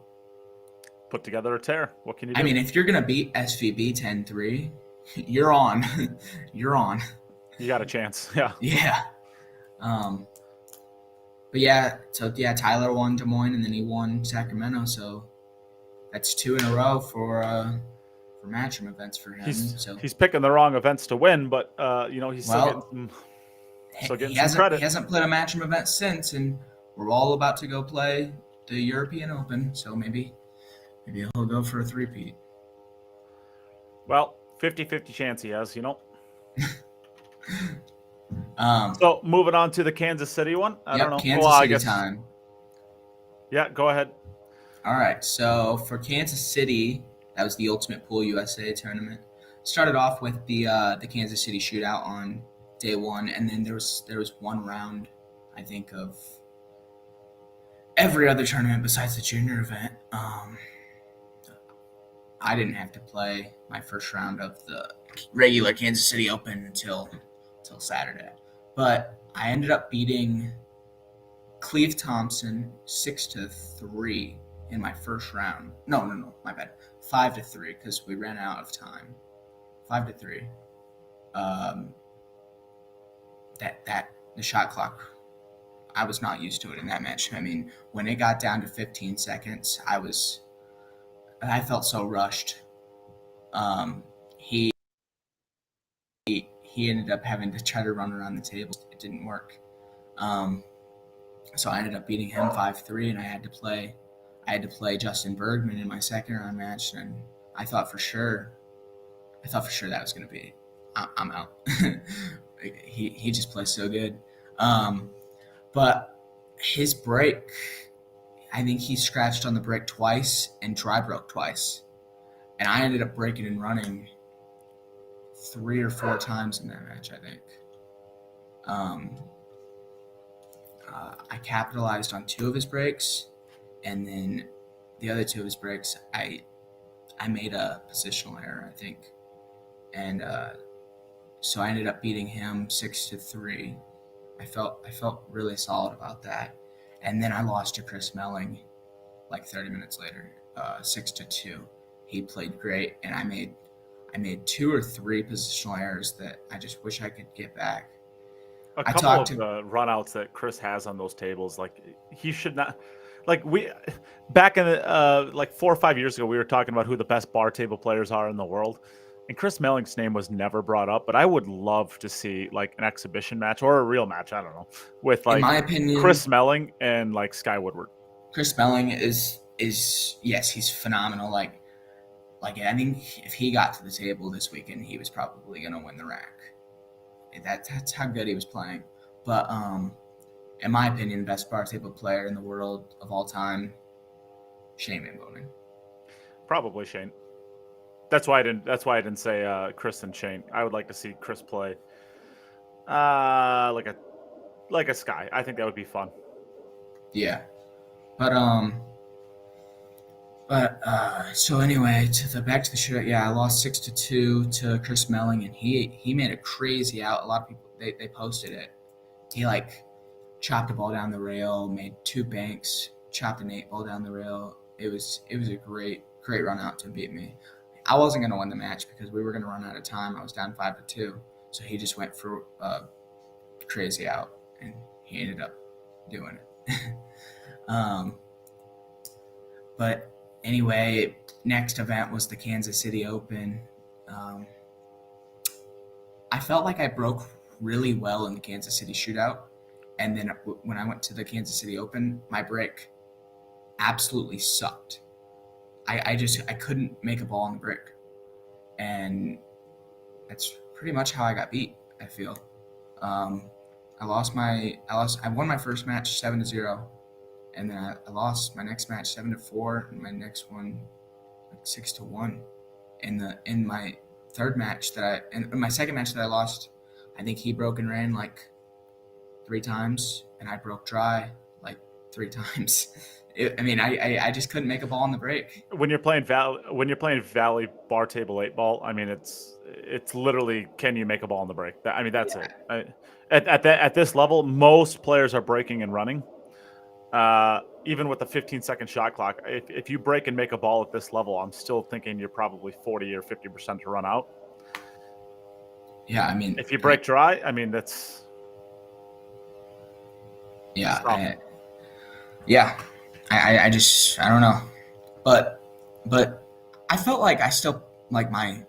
[SPEAKER 3] Put together a tear. What can you do?
[SPEAKER 1] If you're gonna beat SVB 10-3, you're on. You're on.
[SPEAKER 3] You got a chance. Yeah.
[SPEAKER 1] Yeah. But yeah, Tyler won Des Moines and then he won Sacramento, so that's 2 in a row for Matchroom events for him.
[SPEAKER 3] He's picking the wrong events to win, but he's still getting some credit.
[SPEAKER 1] He hasn't played a Matchroom event since, and we're all about to go play the European Open, so maybe he'll go for a 3-peat.
[SPEAKER 3] Well, 50-50 chance he has, So moving on to the Kansas City one. I don't know.
[SPEAKER 1] Kansas City time.
[SPEAKER 3] Yeah, go ahead.
[SPEAKER 1] All right. So for Kansas City, that was the Ultimate Pool USA tournament. Started off with the Kansas City shootout on day 1, and then there was one round, I think, of every other tournament besides the junior event. I didn't have to play my first round of the regular Kansas City Open until Saturday. But I ended up beating Cleve Thompson 6-3 in my first round. No, my bad. 5-3 because we ran out of time. 5-3. The shot clock, I was not used to it in that match. When it got down to 15 seconds, I felt so rushed. He ended up having to try to run around the table. It didn't work. So I ended up beating him 5-3, and I had to play Justin Bergman in my second round match, and I thought for sure that was going to be I'm out. he just plays so good. But his break, I think he scratched on the break twice and dry broke twice. And I ended up breaking and running 3 or 4 times in that match, I think. I capitalized on 2 of his breaks, and then the other 2 of his breaks, I made a positional error, I think. And so I ended up beating him 6-3. I felt really solid about that. And then I lost to Chris Melling like 30 minutes later, 6-2. He played great, and I made 2 or 3 positional errors that I just wish I could get back.
[SPEAKER 3] A couple of the runouts that Chris has on those tables, like he should not. Like back in the, like 4 or 5 years ago, we were talking about who the best bar table players are in the world, and Chris Melling's name was never brought up. But I would love to see like an exhibition match or a real match, I don't know, with like, in my opinion, Chris Melling and like Sky Woodward.
[SPEAKER 1] Chris Melling is yes, he's phenomenal. Like I think if he got to the table this weekend, he was probably gonna win the rack. That's how good he was playing. But in my opinion, best bar table player in the world of all time, Shane Van Bonen.
[SPEAKER 3] Probably Shane. That's why I didn't say Chris and Shane. I would like to see Chris play like a Sky. I think that would be fun.
[SPEAKER 1] Yeah. So anyway, back to the shootout. Yeah, I lost 6-2 to Chris Melling, and he made a crazy out. A lot of people they posted it. He like chopped a ball down the rail, made 2 banks, chopped an 8 ball down the rail. It was a great run out to beat me. I wasn't going to win the match because we were going to run out of time. I was down 5-2, so he just went for crazy out, and he ended up doing it. But anyway, next event was the Kansas City Open. I felt like I broke really well in the Kansas City shootout, and then when I went to the Kansas City Open, my break absolutely sucked. I couldn't make a ball on the break, and that's pretty much how I got beat. I feel. I won my first match 7-0, and then I lost my next match 7-4, and my next one like 6-1. In my third match in my second match that I lost, I think he broke and ran like 3 times, and I broke dry like 3 times. I just couldn't make a ball on the break.
[SPEAKER 3] When you're playing Valley bar table 8 ball, I mean it's literally, can you make a ball on the break? That's it. At this level, most players are breaking and running. Even with the 15-second shot clock, if you break and make a ball at this level, I'm still thinking you're probably 40 or 50% to run out.
[SPEAKER 1] Yeah,
[SPEAKER 3] if you break dry, that's
[SPEAKER 1] yeah. I don't know, but I felt like I still like my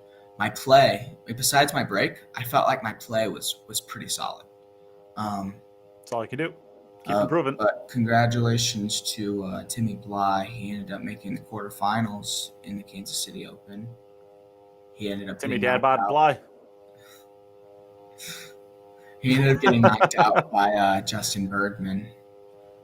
[SPEAKER 1] play. Besides my break, I felt like my play was pretty solid.
[SPEAKER 3] That's all you can do. Keep improving.
[SPEAKER 1] But congratulations to Timmy Bly. He ended up making the quarterfinals in the Kansas City Open. He ended up
[SPEAKER 3] Timmy Dadbod Bly.
[SPEAKER 1] He ended up getting knocked out by Justin Bergman.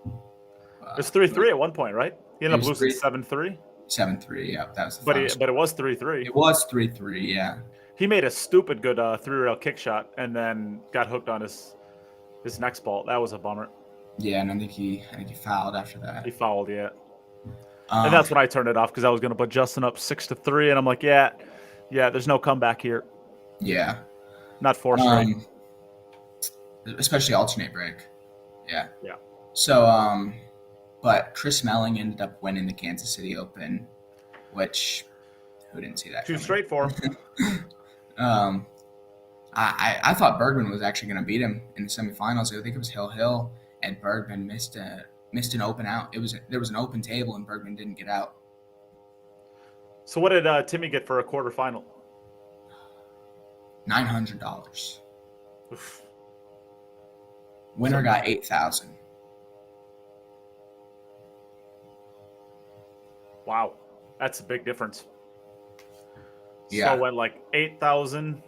[SPEAKER 3] It was 3-3 at one point, right? He ended up losing 7-3.
[SPEAKER 1] 7-3, yeah. That was
[SPEAKER 3] but it was 3-3.
[SPEAKER 1] It was 3-3, yeah.
[SPEAKER 3] He made a stupid good 3-rail kick shot and then got hooked on his next ball. That was a bummer.
[SPEAKER 1] Yeah, and I think he fouled after that.
[SPEAKER 3] He fouled, yeah. And that's when I turned it off because I was going to put Justin up 6-3, and I'm like, yeah, there's no comeback here.
[SPEAKER 1] Yeah.
[SPEAKER 3] Not force rate.
[SPEAKER 1] Especially alternate break. Yeah.
[SPEAKER 3] Yeah.
[SPEAKER 1] So, but Chris Melling ended up winning the Kansas City Open, which who didn't see that?
[SPEAKER 3] Too straight for him.
[SPEAKER 1] I thought Bergman was actually going to beat him in the semifinals. I think it was Hill, and Bergman missed an open out. There was an open table, and Bergman didn't get out.
[SPEAKER 3] So what did Timmy get for a quarterfinal?
[SPEAKER 1] $900. Winner got $8,000.
[SPEAKER 3] Wow, that's a big difference.
[SPEAKER 1] Yeah.
[SPEAKER 3] So went like 8,000,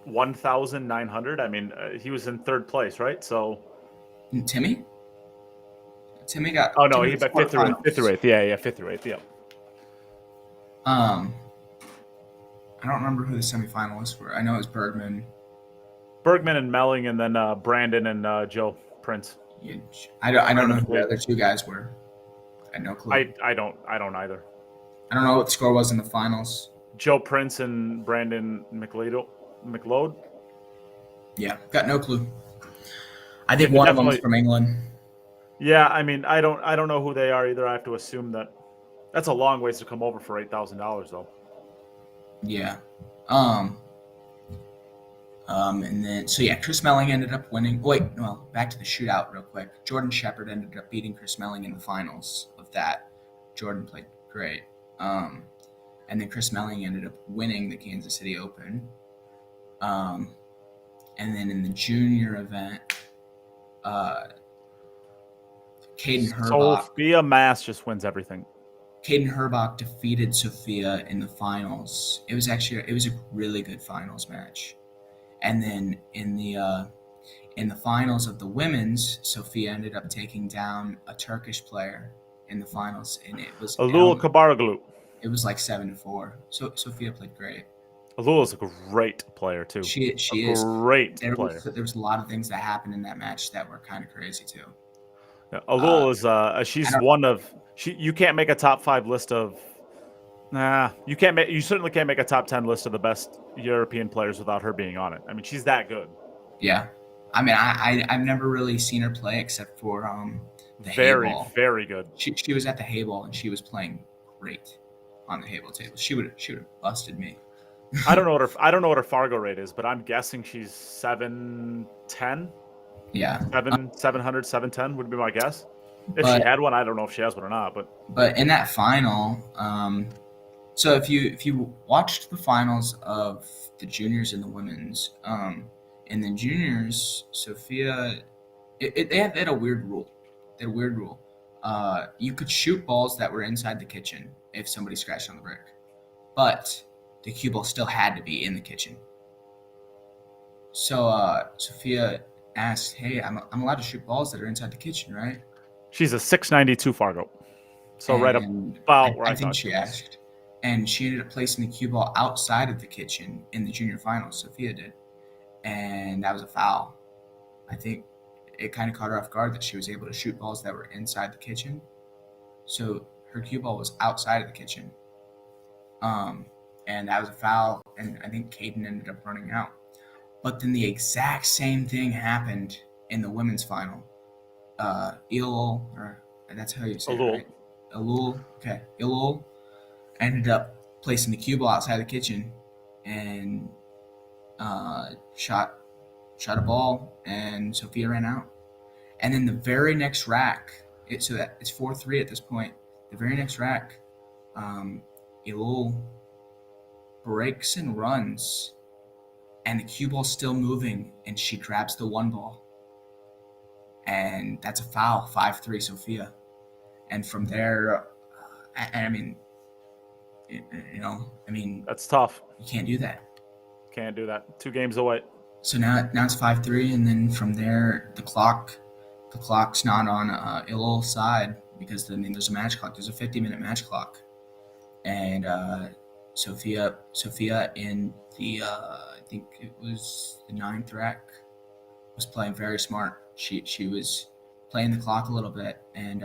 [SPEAKER 3] 1,900. He was in third place, right? So
[SPEAKER 1] Timmy got.
[SPEAKER 3] Oh no, he got fifth or eighth. Yeah, fifth or eighth. Yeah.
[SPEAKER 1] I don't remember who the semifinalists were. I know it was Bergman
[SPEAKER 3] and Melling, and then Brandon and Joe Prince.
[SPEAKER 1] Yeah, I don't know who the other 2 guys were. I had no clue.
[SPEAKER 3] I don't either.
[SPEAKER 1] I don't know what the score was in the finals.
[SPEAKER 3] Joe Prince and Brandon McLeod.
[SPEAKER 1] Yeah, got no clue. I think one of them was from England.
[SPEAKER 3] Yeah, I don't know who they are either. I have to assume that's a long ways to come over for $8,000 though.
[SPEAKER 1] Yeah. And then Chris Melling ended up winning. Back to the shootout real quick. Jordan Shepard ended up beating Chris Melling in the finals of that. Jordan played great. And then Chris Melling ended up winning the Kansas City Open. And then in the junior event, Caden Herbach.
[SPEAKER 3] Sophia Mass just wins everything.
[SPEAKER 1] Caden Herbach defeated Sophia in the finals. It was a really good finals match. And then in the finals of the women's, Sophia ended up taking down a Turkish player in the finals, and it was
[SPEAKER 3] Alul Kabaroglu.
[SPEAKER 1] It was like 7-4. So Sophia played great.
[SPEAKER 3] Alula is a great player too.
[SPEAKER 1] She
[SPEAKER 3] a
[SPEAKER 1] is
[SPEAKER 3] great
[SPEAKER 1] there
[SPEAKER 3] player.
[SPEAKER 1] there was a lot of things that happened in that match that were kind of crazy too.
[SPEAKER 3] Yeah, Alula is she's one of you can't make a top 5 list of you certainly can't make a top 10 list of the best European players without her being on it. I mean, she's that good.
[SPEAKER 1] Yeah. I mean, I've never really seen her play except for the
[SPEAKER 3] very
[SPEAKER 1] Hayball.
[SPEAKER 3] very good.
[SPEAKER 1] She was at the Hayball and she was playing great on the Hayball table. She would have busted me.
[SPEAKER 3] I don't know what her Fargo rate is, but I'm guessing she's 710.
[SPEAKER 1] Yeah.
[SPEAKER 3] 700, 710 would be my guess. If she had one, I don't know if she has one or not,
[SPEAKER 1] but in that final, so if you watched the finals of the juniors and the women's, in the juniors, Sophia, they had a weird rule. They had a weird rule. You could shoot balls that were inside the kitchen if somebody scratched on the brick, but the cue ball still had to be in the kitchen. So Sophia asked, "Hey, I'm allowed to shoot balls that are inside the kitchen, right?"
[SPEAKER 3] she's a 692 Fargo, so
[SPEAKER 1] And
[SPEAKER 3] right about where I
[SPEAKER 1] think
[SPEAKER 3] thought
[SPEAKER 1] she
[SPEAKER 3] was.
[SPEAKER 1] asked, and she ended up placing the cue ball outside of the kitchen in the junior finals. Sophia did, and that was a foul. I think it kind of caught her off guard that she was able to shoot balls that were inside the kitchen. So her cue ball was outside of the kitchen. And that was a foul, and I think Caden ended up running out. But then the exact same thing happened in the women's final. Ilul, or that's how you say it, right? Ilul, okay. Ilul ended up placing the cue ball outside the kitchen and shot a ball, and Sophia ran out. And then the very next rack, so that it's 4-3 at this point. The very next rack, Ilul breaks and runs, and the cue ball's still moving, and she grabs the one ball. And that's a foul, 5-3 Sophia. And from there, I mean,
[SPEAKER 3] that's tough.
[SPEAKER 1] You can't do that.
[SPEAKER 3] Can't do that. 2 games away.
[SPEAKER 1] So now it's 5-3, and then from there, the clock's not on Ilul's side because there's a match clock. There's a 50-minute match clock, and Sophia in the I think it was the 9th rack was playing very smart. She was playing the clock a little bit, and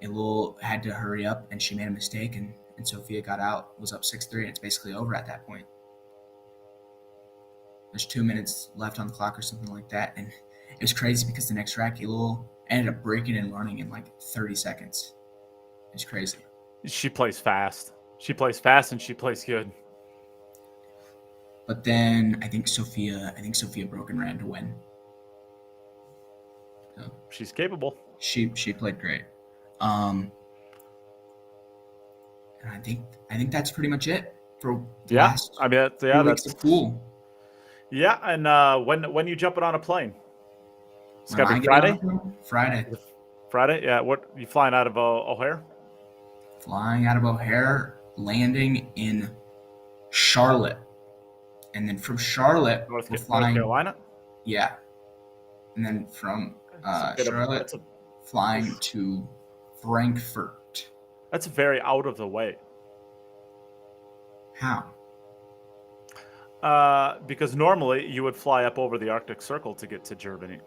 [SPEAKER 1] Ilul had to hurry up, and she made a mistake, and Sophia got out, was up 6-3, and it's basically over at that point. There's 2 minutes left on the clock or something like that, and it was crazy because the next rack, Ilul ended up breaking and running in like 30 seconds. It's crazy.
[SPEAKER 3] She plays fast. She plays fast and she plays good.
[SPEAKER 1] But then I think Sophia broke and ran to win. So
[SPEAKER 3] she's capable.
[SPEAKER 1] She played great. And I think that's pretty much it for the last that's cool.
[SPEAKER 3] Yeah, and when you jumping on a plane? It's got to be Friday. Friday. Yeah. What you flying out of O'Hare?
[SPEAKER 1] Flying out of O'Hare, landing in Charlotte, and then from Charlotte
[SPEAKER 3] North Carolina.
[SPEAKER 1] Yeah, and then from Charlotte, flying to Frankfurt.
[SPEAKER 3] That's very out of the way.
[SPEAKER 1] How?
[SPEAKER 3] Because normally you would fly up over the Arctic Circle to get to Germany,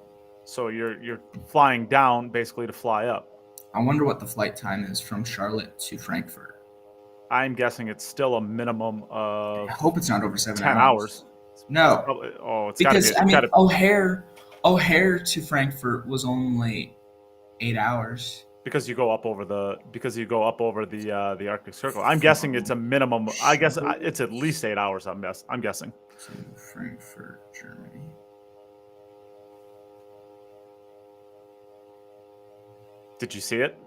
[SPEAKER 3] so you're flying down basically to fly up.
[SPEAKER 1] I wonder what the flight time is from Charlotte to Frankfurt.
[SPEAKER 3] I'm guessing it's still a minimum of.
[SPEAKER 1] I hope it's not over 10
[SPEAKER 3] hours.
[SPEAKER 1] No.
[SPEAKER 3] It's
[SPEAKER 1] because O'Hare to Frankfurt was only 8 hours.
[SPEAKER 3] Because you go up over the Arctic Circle. I'm guessing it's a minimum. I guess it's at least 8 hours. I'm guessing.
[SPEAKER 1] To Frankfurt, Germany.
[SPEAKER 3] Did you see it?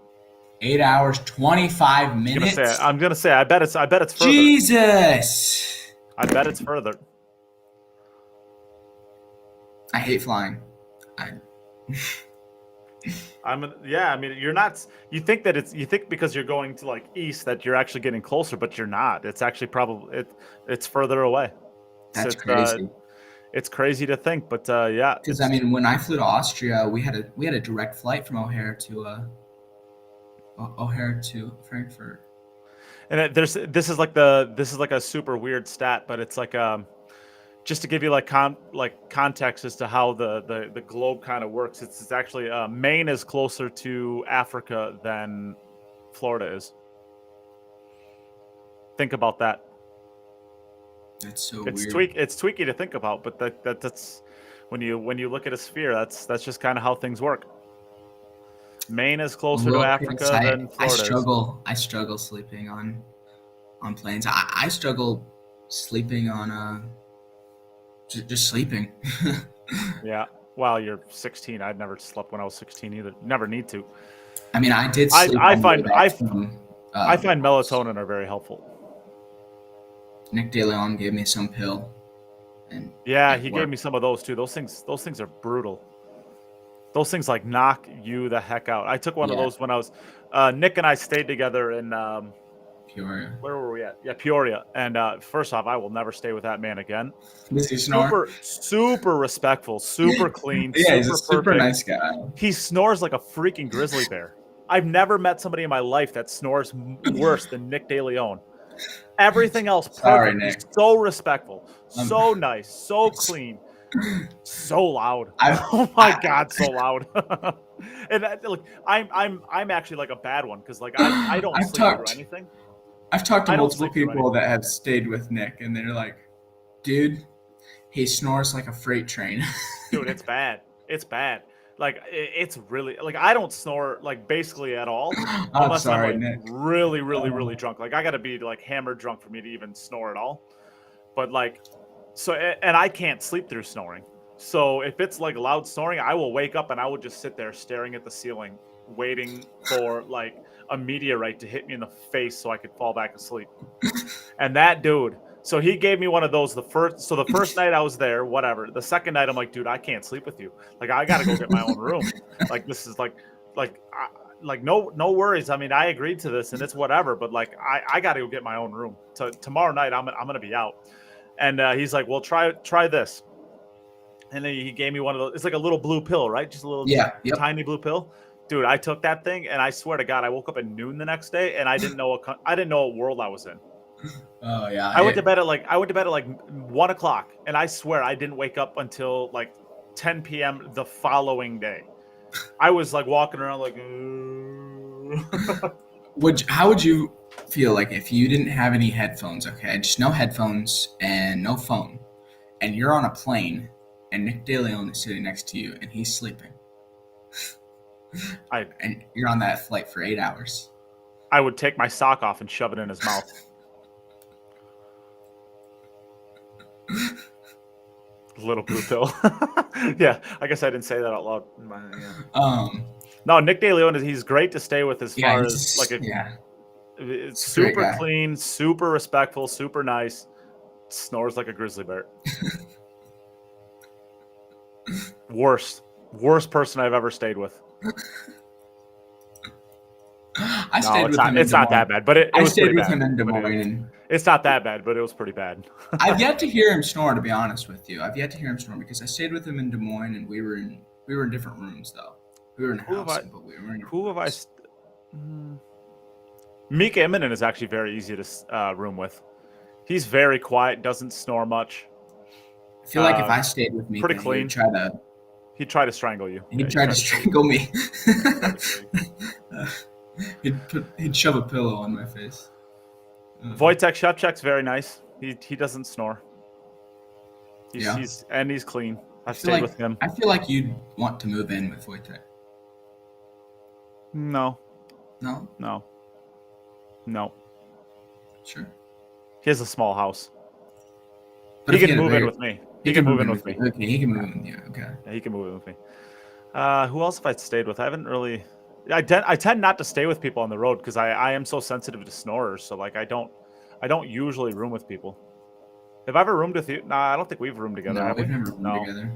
[SPEAKER 1] 8 hours, 25 minutes.
[SPEAKER 3] I'm gonna say. I bet it's further.
[SPEAKER 1] Jesus.
[SPEAKER 3] I bet it's further.
[SPEAKER 1] I hate flying.
[SPEAKER 3] I mean, you're not. You think because you're going to like east that you're actually getting closer, but you're not. It's actually probably it's further away.
[SPEAKER 1] That's crazy.
[SPEAKER 3] It's crazy to think, but yeah.
[SPEAKER 1] Because I mean, when I flew to Austria, we had a direct flight from O'Hare to Frankfurt.
[SPEAKER 3] And this is like a super weird stat, but it's like just to give you like context as to how the globe kind of works. It's actually Maine is closer to Africa than Florida is. Think about that.
[SPEAKER 1] That's so
[SPEAKER 3] It's
[SPEAKER 1] weird.
[SPEAKER 3] It's tweaky to think about, but that's when you look at a sphere, that's just kind of how things work. Maine is closer to Africa than Florida.
[SPEAKER 1] I struggle sleeping on planes. I struggle sleeping on just sleeping.
[SPEAKER 3] Yeah. Well, you're 16. I'd never slept when I was 16 either. Never need to.
[SPEAKER 1] I mean, I did sleep.
[SPEAKER 3] I find melatonin are very helpful.
[SPEAKER 1] Nick DeLeon gave me some pill, and
[SPEAKER 3] yeah, he gave me some of those too. Those things are brutal. Those things like knock you the heck out. I took one of those when I was Nick and I stayed together in
[SPEAKER 1] Peoria.
[SPEAKER 3] Where were we at? Yeah, Peoria. And first off, I will never stay with that man again.
[SPEAKER 1] Does he snore?
[SPEAKER 3] Super respectful, super clean,
[SPEAKER 1] yeah, he's a super
[SPEAKER 3] perfect.
[SPEAKER 1] Nice guy.
[SPEAKER 3] He snores like a freaking grizzly bear. I've never met somebody in my life that snores worse than Nick DeLeon. Everything else perfect.
[SPEAKER 1] Sorry, Nick.
[SPEAKER 3] He's so respectful, so nice, so clean, so loud. Oh my God, so loud. And like I'm actually like a bad one because like I don't sleep through anything.
[SPEAKER 1] I've talked to multiple people that have stayed with Nick, and they're like, "Dude, he snores like a freight train."
[SPEAKER 3] Dude, it's bad. It's bad. Like it's really like I don't snore like basically at all unless I'm like really drunk. Like I gotta be like hammered drunk for me to even snore at all. But like so and I can't sleep through snoring. So if it's like loud snoring, I will wake up and I will just sit there staring at the ceiling, waiting for like a meteorite to hit me in the face so I could fall back asleep. And that dude, so he gave me one of those the first night I was there, whatever. The second night I'm like, dude, I can't sleep with you. Like I got to go get my own room. Like this is like no worries. I mean, I agreed to this and it's whatever, but like I got to go get my own room. Tomorrow night I'm going to be out. And he's like, "Well, try this." And then he gave me one of those. It's like a little blue pill, right? Just a little tiny blue pill. Dude, I took that thing, and I swear to God, I woke up at noon the next day, and I didn't know what world I was in.
[SPEAKER 1] Oh yeah.
[SPEAKER 3] I went to bed at like 1:00, and I swear I didn't wake up until like 10 p.m. the following day. I was like walking around like.
[SPEAKER 1] How would you feel like if you didn't have any headphones? Okay, just no headphones and no phone, and you're on a plane, and Nick DeLeon is sitting next to you, and he's sleeping. And you're on that flight for 8 hours.
[SPEAKER 3] I would take my sock off and shove it in his mouth. Little blue pill. Yeah, I guess I didn't say that out loud. No, Nick DeLeon he's great to stay with as far as like it's super clean, super respectful, super nice. Snores like a grizzly bear. Worst person I've ever stayed with. It's not that bad, but I stayed with him in Des Moines. It's not that bad, but it was pretty bad.
[SPEAKER 1] I've yet to hear him snore, to be honest with you. I've yet to hear him snore because I stayed with him in Des Moines, and we were in different rooms though. We were in housing, but we were in.
[SPEAKER 3] Who have I? Mika Immonen is actually very easy to room with. He's very quiet, doesn't snore much.
[SPEAKER 1] I feel like if I stayed with Mika,
[SPEAKER 3] pretty clean. He'd try to strangle you.
[SPEAKER 1] He'd try to strangle me. He'd shove a pillow on my face.
[SPEAKER 3] Wojtek Szewczyk's very nice. He doesn't snore. He's clean. I've stayed with him.
[SPEAKER 1] I feel like you'd want to move in with Wojtek.
[SPEAKER 3] No.
[SPEAKER 1] Sure.
[SPEAKER 3] He has a small house.
[SPEAKER 1] But
[SPEAKER 3] he can move in with me. He can move in with me.
[SPEAKER 1] Okay, he can move in with you. Okay.
[SPEAKER 3] Yeah, he can move in with me. Who else have I stayed with? I haven't really. I tend not to stay with people on the road because I am so sensitive to snorers. So like I don't usually room with people. Have I ever roomed with you? Nah, I don't think we've roomed together.
[SPEAKER 1] No, we've never roomed together.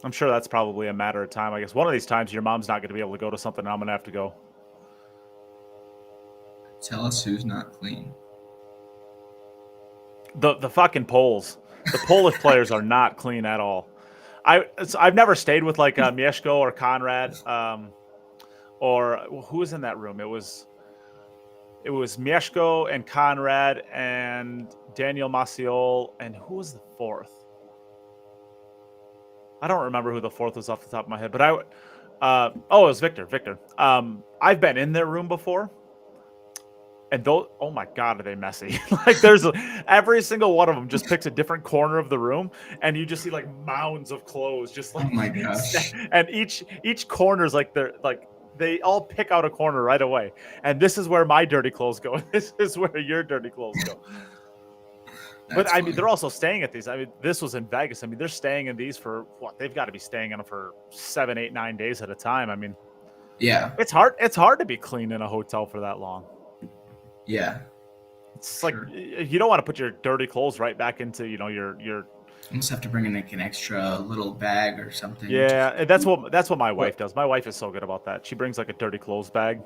[SPEAKER 3] I'm sure that's probably a matter of time. I guess one of these times your mom's not going to be able to go to something, and I'm going to have to go.
[SPEAKER 1] Tell us who's not clean.
[SPEAKER 3] The fucking Poles. The Polish players are not clean at all. I've never stayed with like Mieszko or Conrad or who was in that room? It was It was Mieszko and Conrad and Daniel Maciol, and who was the fourth? I don't remember who the fourth was off the top of my head, but it was Victor. I've been in their room before, and those, oh my God, are they messy? Like there's every single one of them just picks a different corner of the room, and you just see like mounds of clothes, just like
[SPEAKER 1] Oh my gosh.
[SPEAKER 3] and each corner is like they all pick out a corner right away, and this is where my dirty clothes go. This is where your dirty clothes go. But I mean, they're also staying at these. I mean, this was in Vegas. I mean, they're staying in these for what? They've got to be staying in them for 7, 8, 9 days at a time. I mean,
[SPEAKER 1] Yeah.
[SPEAKER 3] it's hard. It's hard to be clean in a hotel for that long.
[SPEAKER 1] Yeah.
[SPEAKER 3] It's like you don't want to put your dirty clothes right back into your.
[SPEAKER 1] You almost have to bring in like an extra little bag or something.
[SPEAKER 3] Yeah, and that's what my wife does. My wife is so good about that. She brings like a dirty clothes bag.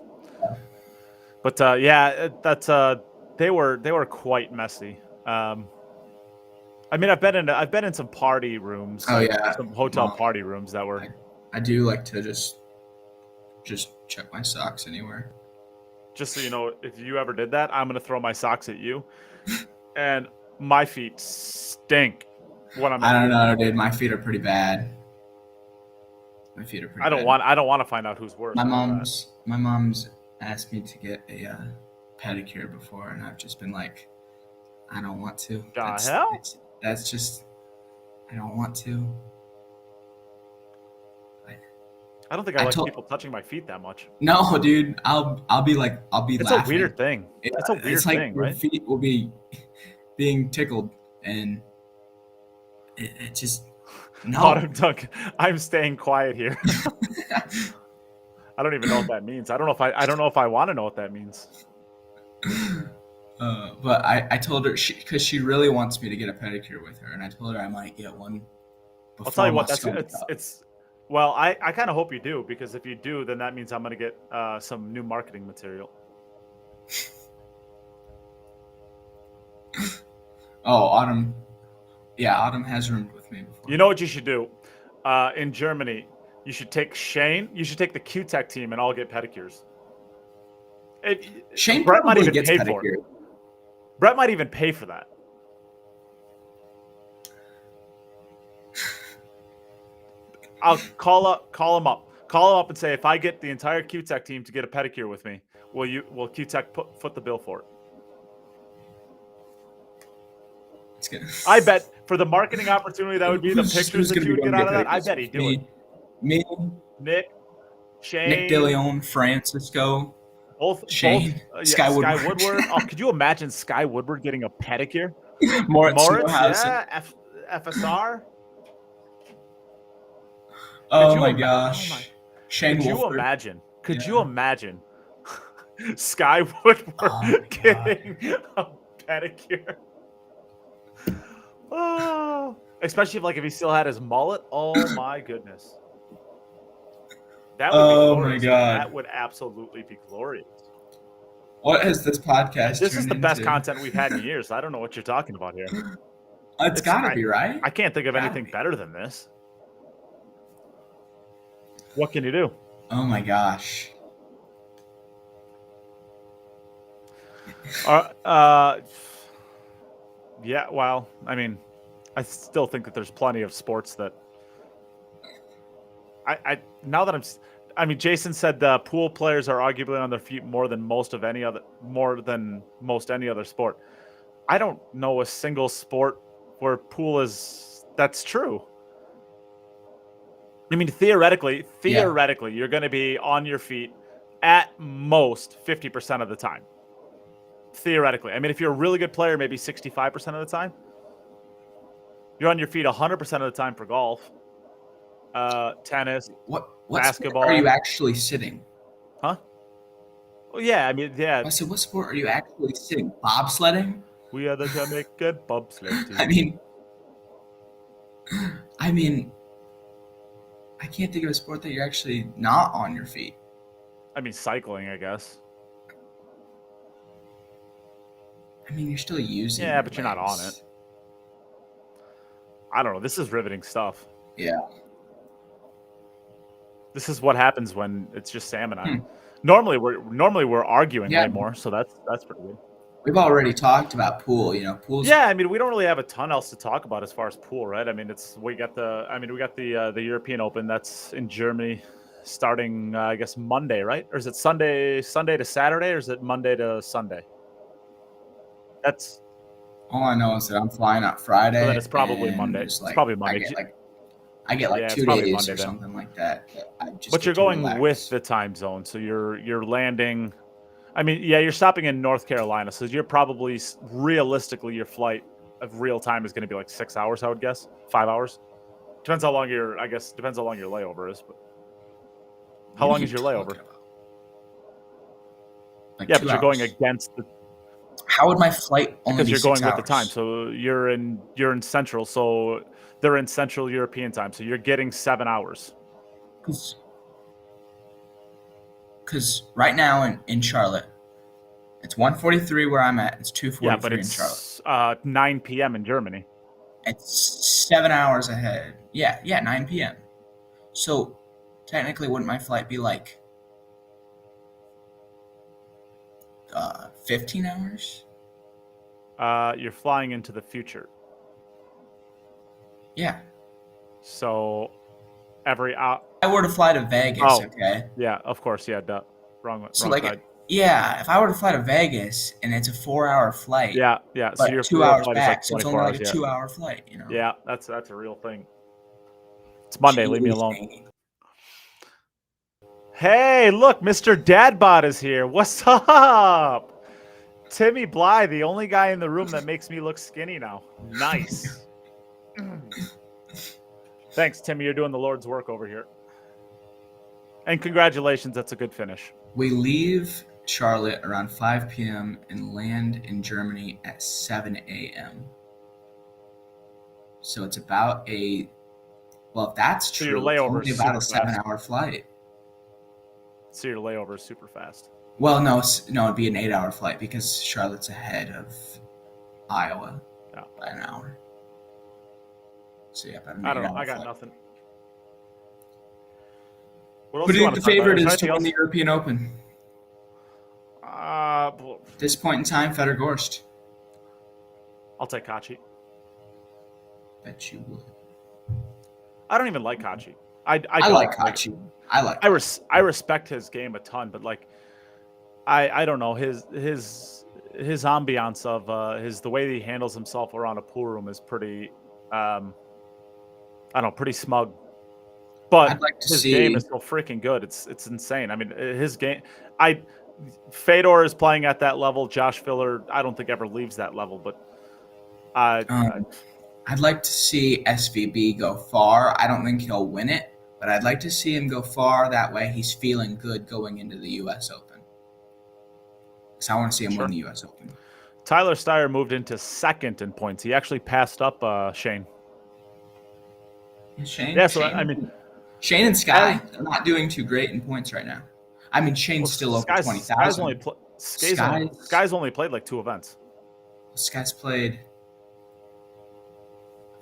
[SPEAKER 3] But that's they were quite messy. I mean, I've been in some party rooms.
[SPEAKER 1] Oh yeah,
[SPEAKER 3] some hotel party rooms that were.
[SPEAKER 1] I do like to just check my socks anywhere.
[SPEAKER 3] Just so you know, if you ever did that, I'm gonna throw my socks at you, and my feet stink when I'm.
[SPEAKER 1] I don't know, dude. My feet are pretty bad. My feet are pretty.
[SPEAKER 3] I don't want to find out who's worse.
[SPEAKER 1] My mom's asked me to get a pedicure before, and I've just been like, I don't want to. That's just, I don't want to.
[SPEAKER 3] I don't think I like people touching my feet that much.
[SPEAKER 1] No, dude. I'll be laughing.
[SPEAKER 3] It's a weird thing. It's a weird thing, right?
[SPEAKER 1] Your feet will be being tickled, and it just no.
[SPEAKER 3] Autumn Dunk, I'm staying quiet here. I don't even know what that means. I don't know if I want to know what that means.
[SPEAKER 1] But I told her because she really wants me to get a pedicure with her, and I told her I might get one.
[SPEAKER 3] I'll tell you what, it's. Well, I kind of hope you do, because if you do, then that means I'm going to get some new marketing material.
[SPEAKER 1] Oh, Autumn. Yeah, Autumn has roomed with me before.
[SPEAKER 3] You know what you should do? In Germany, you should take Shane. You should take the Q-Tech team and all get pedicures.
[SPEAKER 1] Shane
[SPEAKER 3] Brett might even
[SPEAKER 1] gets
[SPEAKER 3] pay
[SPEAKER 1] pedicure.
[SPEAKER 3] for it. Brett might even pay for that. I'll call him up and say, if I get the entire Q-Tech team to get a pedicure with me, will Q-Tech foot the bill for it?
[SPEAKER 1] It's good.
[SPEAKER 3] I bet for the marketing opportunity that would be, the pictures that you would get out of that, I bet he'd do it.
[SPEAKER 1] Me,
[SPEAKER 3] Nick, Shane,
[SPEAKER 1] Nick DeLeon, Francisco, Shane, Sky Woodward.
[SPEAKER 3] Oh, could you imagine Sky Woodward getting a pedicure?
[SPEAKER 1] Moritz,
[SPEAKER 3] yeah, FSR.
[SPEAKER 1] Oh my gosh. Shane
[SPEAKER 3] Could
[SPEAKER 1] Wolford.
[SPEAKER 3] you imagine? Could you imagine Sky Woodward getting a pedicure? Oh, especially if he still had his mullet. Oh my goodness. That would be glorious.
[SPEAKER 1] My God.
[SPEAKER 3] That would absolutely be glorious.
[SPEAKER 1] What has this podcast
[SPEAKER 3] This is the best
[SPEAKER 1] into?
[SPEAKER 3] content we've had in years. I don't know what you're talking about here.
[SPEAKER 1] It's got to be, right?
[SPEAKER 3] I can't think of anything better than this. What can you do?
[SPEAKER 1] Oh my gosh.
[SPEAKER 3] Yeah, well, I mean, I still think that there's plenty of sports that Jason said the pool players are arguably on their feet more than most any other sport. I don't know a single sport where pool that's true. I mean, theoretically, you're going to be on your feet at most 50% of the time. Theoretically. I mean, if you're a really good player, maybe 65% of the time. You're on your feet 100% of the time for golf, tennis,
[SPEAKER 1] what
[SPEAKER 3] basketball.
[SPEAKER 1] Sport are you actually sitting?
[SPEAKER 3] Huh? Oh, yeah. I mean, yeah.
[SPEAKER 1] I said, what sport are you actually sitting? Bobsledding?
[SPEAKER 3] We are the Jamaican bobsled team.
[SPEAKER 1] I mean, I can't think of a sport that you're actually not on your feet.
[SPEAKER 3] I mean, cycling, I guess.
[SPEAKER 1] I mean, you're still using.
[SPEAKER 3] Yeah, but you're not on it. I don't know. This is riveting stuff.
[SPEAKER 1] Yeah.
[SPEAKER 3] This is what happens when it's just Sam and I. Normally we're arguing
[SPEAKER 1] Yeah.
[SPEAKER 3] way more, so that's pretty good.
[SPEAKER 1] We've already talked about pool. Pool's
[SPEAKER 3] Yeah, I mean, we don't really have a ton else to talk about as far as pool, right? I mean, we got the European Open that's in Germany, starting I guess Monday, right? Or is it Sunday to Saturday, or is it Monday to Sunday? That's
[SPEAKER 1] all I know is that I'm flying out Friday.
[SPEAKER 3] so then it's probably
[SPEAKER 1] and
[SPEAKER 3] Monday.
[SPEAKER 1] just,
[SPEAKER 3] It's probably Monday.
[SPEAKER 1] I get like
[SPEAKER 3] Yeah, it's
[SPEAKER 1] 2
[SPEAKER 3] probably
[SPEAKER 1] days
[SPEAKER 3] Monday
[SPEAKER 1] or
[SPEAKER 3] then.
[SPEAKER 1] something like that. I just
[SPEAKER 3] But
[SPEAKER 1] get
[SPEAKER 3] you're
[SPEAKER 1] to
[SPEAKER 3] going
[SPEAKER 1] relax.
[SPEAKER 3] with the time zone, so you're landing. I mean, yeah, you're stopping in North Carolina, so you're probably realistically your flight of real time is going to be like 6 hours, I would guess, 5 hours. Depends how long your layover is. But how
[SPEAKER 1] What are
[SPEAKER 3] long
[SPEAKER 1] you
[SPEAKER 3] is your
[SPEAKER 1] talking
[SPEAKER 3] layover?
[SPEAKER 1] about? Like
[SPEAKER 3] Yeah,
[SPEAKER 1] 2
[SPEAKER 3] but you're
[SPEAKER 1] hours.
[SPEAKER 3] going against the
[SPEAKER 1] How would my flight only
[SPEAKER 3] because
[SPEAKER 1] be
[SPEAKER 3] you're
[SPEAKER 1] 6
[SPEAKER 3] going
[SPEAKER 1] hours?
[SPEAKER 3] with the time. So you're in Central, so they're in Central European time. So you're getting 7 hours.
[SPEAKER 1] Because right now in Charlotte, it's 1:43 where I'm at. It's 2:43
[SPEAKER 3] Yeah, but
[SPEAKER 1] in Charlotte.
[SPEAKER 3] it's 9 p.m. in Germany.
[SPEAKER 1] It's 7 hours ahead. Yeah, 9 p.m. So technically, wouldn't my flight be like 15 hours?
[SPEAKER 3] You're flying into the future.
[SPEAKER 1] Yeah.
[SPEAKER 3] So every hour.
[SPEAKER 1] If I were to fly to Vegas,
[SPEAKER 3] Oh,
[SPEAKER 1] okay?
[SPEAKER 3] yeah, of course, yeah, duh. Wrong
[SPEAKER 1] So
[SPEAKER 3] side.
[SPEAKER 1] yeah, if I were to fly to Vegas and it's a 4-hour flight,
[SPEAKER 3] Yeah. So
[SPEAKER 1] but
[SPEAKER 3] your
[SPEAKER 1] 2
[SPEAKER 3] real
[SPEAKER 1] hours
[SPEAKER 3] flight
[SPEAKER 1] back,
[SPEAKER 3] is
[SPEAKER 1] so
[SPEAKER 3] like
[SPEAKER 1] it's
[SPEAKER 3] 24
[SPEAKER 1] only
[SPEAKER 3] hours.
[SPEAKER 1] like a 2-hour flight,
[SPEAKER 3] Yeah, that's a real thing. It's Monday. Leave me alone.
[SPEAKER 1] Jeez.
[SPEAKER 3] Hey, look, Mr. Dadbot is here. What's up? Timmy Bly, the only guy in the room that makes me look skinny now. Nice. Thanks, Timmy. You're doing the Lord's work over here. And congratulations. That's a good finish.
[SPEAKER 1] We leave Charlotte around 5 p.m. and land in Germany at 7 a.m. So it's about if that's
[SPEAKER 3] So
[SPEAKER 1] true,
[SPEAKER 3] your layover
[SPEAKER 1] it's
[SPEAKER 3] is
[SPEAKER 1] only about a
[SPEAKER 3] super
[SPEAKER 1] 7-hour flight.
[SPEAKER 3] So your layover is super fast.
[SPEAKER 1] Well, no, it'd be an 8-hour flight because Charlotte's ahead of Iowa by an hour. So yeah, about an 8-hour
[SPEAKER 3] I don't know. I got
[SPEAKER 1] flight.
[SPEAKER 3] nothing. What else
[SPEAKER 1] Who do
[SPEAKER 3] do
[SPEAKER 1] you
[SPEAKER 3] you
[SPEAKER 1] think
[SPEAKER 3] want
[SPEAKER 1] the
[SPEAKER 3] to talk about?
[SPEAKER 1] favorite
[SPEAKER 3] Is
[SPEAKER 1] is to
[SPEAKER 3] there
[SPEAKER 1] win the
[SPEAKER 3] anything
[SPEAKER 1] European Open?
[SPEAKER 3] else?
[SPEAKER 1] At this point in time, Federer Gorst.
[SPEAKER 3] I'll take Kachi.
[SPEAKER 1] Bet you would.
[SPEAKER 3] I don't even like Kachi. I
[SPEAKER 1] like Kachi.
[SPEAKER 3] I respect his game a ton, but like I don't know his ambiance of the way that he handles himself around a pool room is pretty I don't know, pretty smug. But
[SPEAKER 1] I'd like to
[SPEAKER 3] his
[SPEAKER 1] see
[SPEAKER 3] game is so freaking good. It's insane. I mean, his game. Fedor is playing at that level. Josh Filler, I don't think ever leaves that level. But
[SPEAKER 1] I'd like to see SVB go far. I don't think he'll win it, but I'd like to see him go far. That way, he's feeling good going into the U.S. Open. Because I want to see him win the U.S. Open.
[SPEAKER 3] Tyler Steyer moved into second in points. He actually passed up Shane.
[SPEAKER 1] Shane?
[SPEAKER 3] Yeah, so I mean,
[SPEAKER 1] Shane and Sky are not doing too great in points right now. I mean, Shane's still over 20,000.
[SPEAKER 3] Sky's only played like 2 events.
[SPEAKER 1] Sky's played.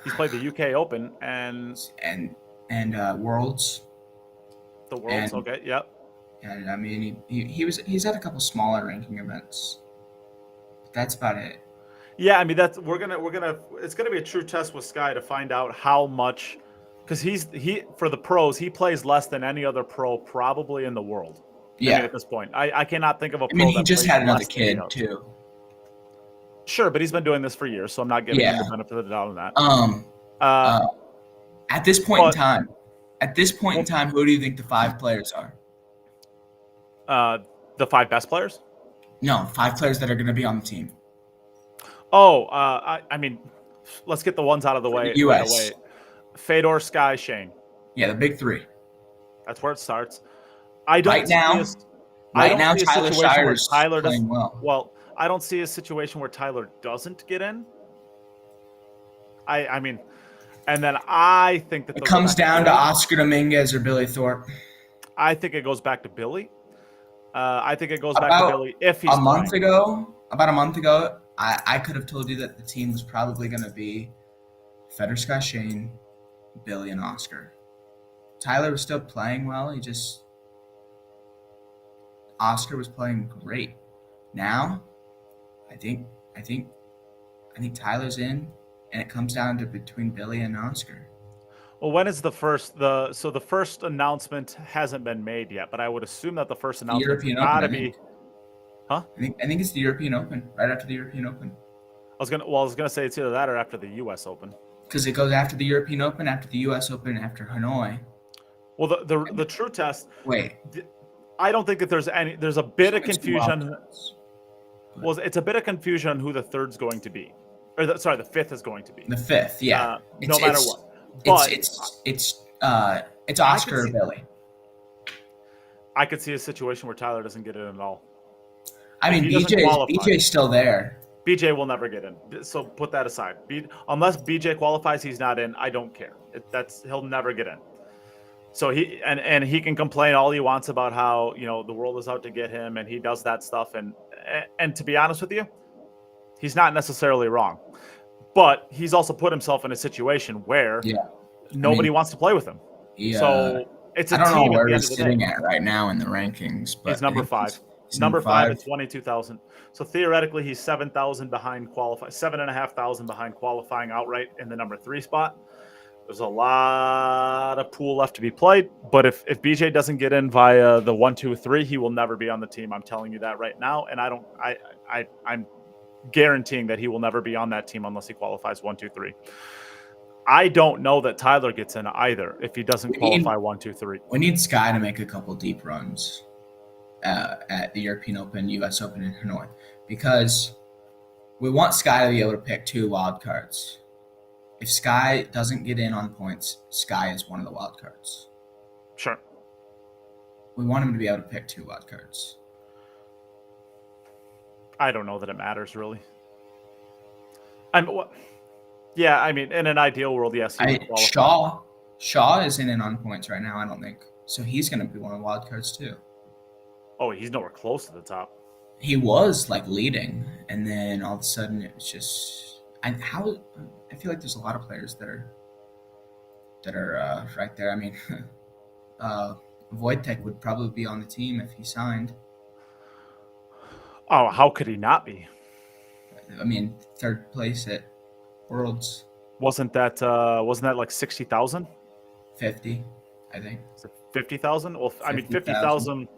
[SPEAKER 3] He's played the UK Open and
[SPEAKER 1] Worlds.
[SPEAKER 3] The Worlds, okay, yep.
[SPEAKER 1] And I mean, he's had a couple smaller ranking events. But that's about it. Yeah,
[SPEAKER 3] I mean it's gonna be a true test with Sky to find out how much, because he for the pros he plays less than any other pro probably in the world.
[SPEAKER 1] Yeah,
[SPEAKER 3] I mean, at this point, I cannot think of a pro.
[SPEAKER 1] I mean, he just had another kid too.
[SPEAKER 3] Sure, but he's been doing this for years, so I'm not giving him the benefit of the doubt on that.
[SPEAKER 1] At this point in time, who do you think the 5 players
[SPEAKER 3] are? The 5 best players?
[SPEAKER 1] No, 5 players that are going to be on the team.
[SPEAKER 3] Oh, I mean, let's get the ones out of the way.
[SPEAKER 1] US.
[SPEAKER 3] Right away. Fedor, Sky, Shane.
[SPEAKER 1] Yeah, the big 3.
[SPEAKER 3] That's where it starts. I don't
[SPEAKER 1] Tyler Shires playing well.
[SPEAKER 3] Well, I don't see a situation where Tyler doesn't get in. I mean, and then I think that
[SPEAKER 1] it comes down to Oscar Dominguez or Billy Thorpe.
[SPEAKER 3] I think it goes back to Billy. I think it goes back to Billy if he's
[SPEAKER 1] about a month ago, I could have told you that the team was probably going to be Federer, Sky, Shane, Billy, and Oscar. Tyler was still playing well. He just Oscar was playing great. Now, I think Tyler's in, and it comes down to between Billy and Oscar.
[SPEAKER 3] Well, when is the first announcement hasn't been made yet, but I would assume that the first
[SPEAKER 1] The
[SPEAKER 3] announcement's
[SPEAKER 1] European
[SPEAKER 3] got to
[SPEAKER 1] Open, I
[SPEAKER 3] be.
[SPEAKER 1] think.
[SPEAKER 3] Huh?
[SPEAKER 1] I think it's the European Open, right after the European Open.
[SPEAKER 3] I was gonna say it's either that or after the U.S. Open.
[SPEAKER 1] Because it goes after the European Open, after the U.S. Open, after Hanoi.
[SPEAKER 3] Well, the true test.
[SPEAKER 1] Wait,
[SPEAKER 3] I don't think that there's a bit of confusion.
[SPEAKER 1] But
[SPEAKER 3] Well, it's a bit of confusion on who the third's going to be, or the fifth is going to be.
[SPEAKER 1] the fifth, yeah.
[SPEAKER 3] No matter what. But
[SPEAKER 1] It's Oscar or Billy.
[SPEAKER 3] I could see a situation where Tyler doesn't get in at all.
[SPEAKER 1] I mean, BJ's still there.
[SPEAKER 3] BJ will never get in, so put that aside. Unless BJ qualifies, he's not in. I don't care. He'll never get in. So he can complain all he wants about how the world is out to get him, and he does that stuff. And to be honest with you, he's not necessarily wrong, but he's also put himself in a situation where nobody wants to play with him.
[SPEAKER 1] Yeah.
[SPEAKER 3] So it's a team.
[SPEAKER 1] I don't know where
[SPEAKER 3] he's
[SPEAKER 1] sitting at right now in the rankings, but
[SPEAKER 3] he's number 5.
[SPEAKER 1] He's
[SPEAKER 3] number 5 at 22,000. So theoretically, he's 7,000 behind qualify, 7,500 behind qualifying outright in the number 3 spot. There's a lot of pool left to be played, but if BJ doesn't get in via the 1, 2, 3, he will never be on the team. I'm telling you that right now, and I'm guaranteeing that he will never be on that team unless he qualifies 1, 2, 3. I don't know that Tyler gets in either if he doesn't qualify 1, 2, 3.
[SPEAKER 1] We need Sky to make a couple deep runs at the European Open, U.S. Open, and Hanoi, because we want Sky to be able to pick 2 wild cards. If Sky doesn't get in on points, Sky is one of the wild cards.
[SPEAKER 3] Sure.
[SPEAKER 1] We want him to be able to pick 2 wild cards.
[SPEAKER 3] I don't know that it matters, really. Yeah, I mean, in an ideal world, yes.
[SPEAKER 1] Shaw isn't in on points right now, I don't think. So he's going to be one of the wild cards too.
[SPEAKER 3] Oh, he's nowhere close to the top.
[SPEAKER 1] He was leading, and then all of a sudden it was just. I feel like there's a lot of players that are right there. I mean, Wojtek would probably be on the team if he signed.
[SPEAKER 3] Oh, how could he not be?
[SPEAKER 1] I mean, 3rd place at Worlds.
[SPEAKER 3] Wasn't that like 60,000?
[SPEAKER 1] 50, I think.
[SPEAKER 3] Is it 50,000? Well, 50,000. I mean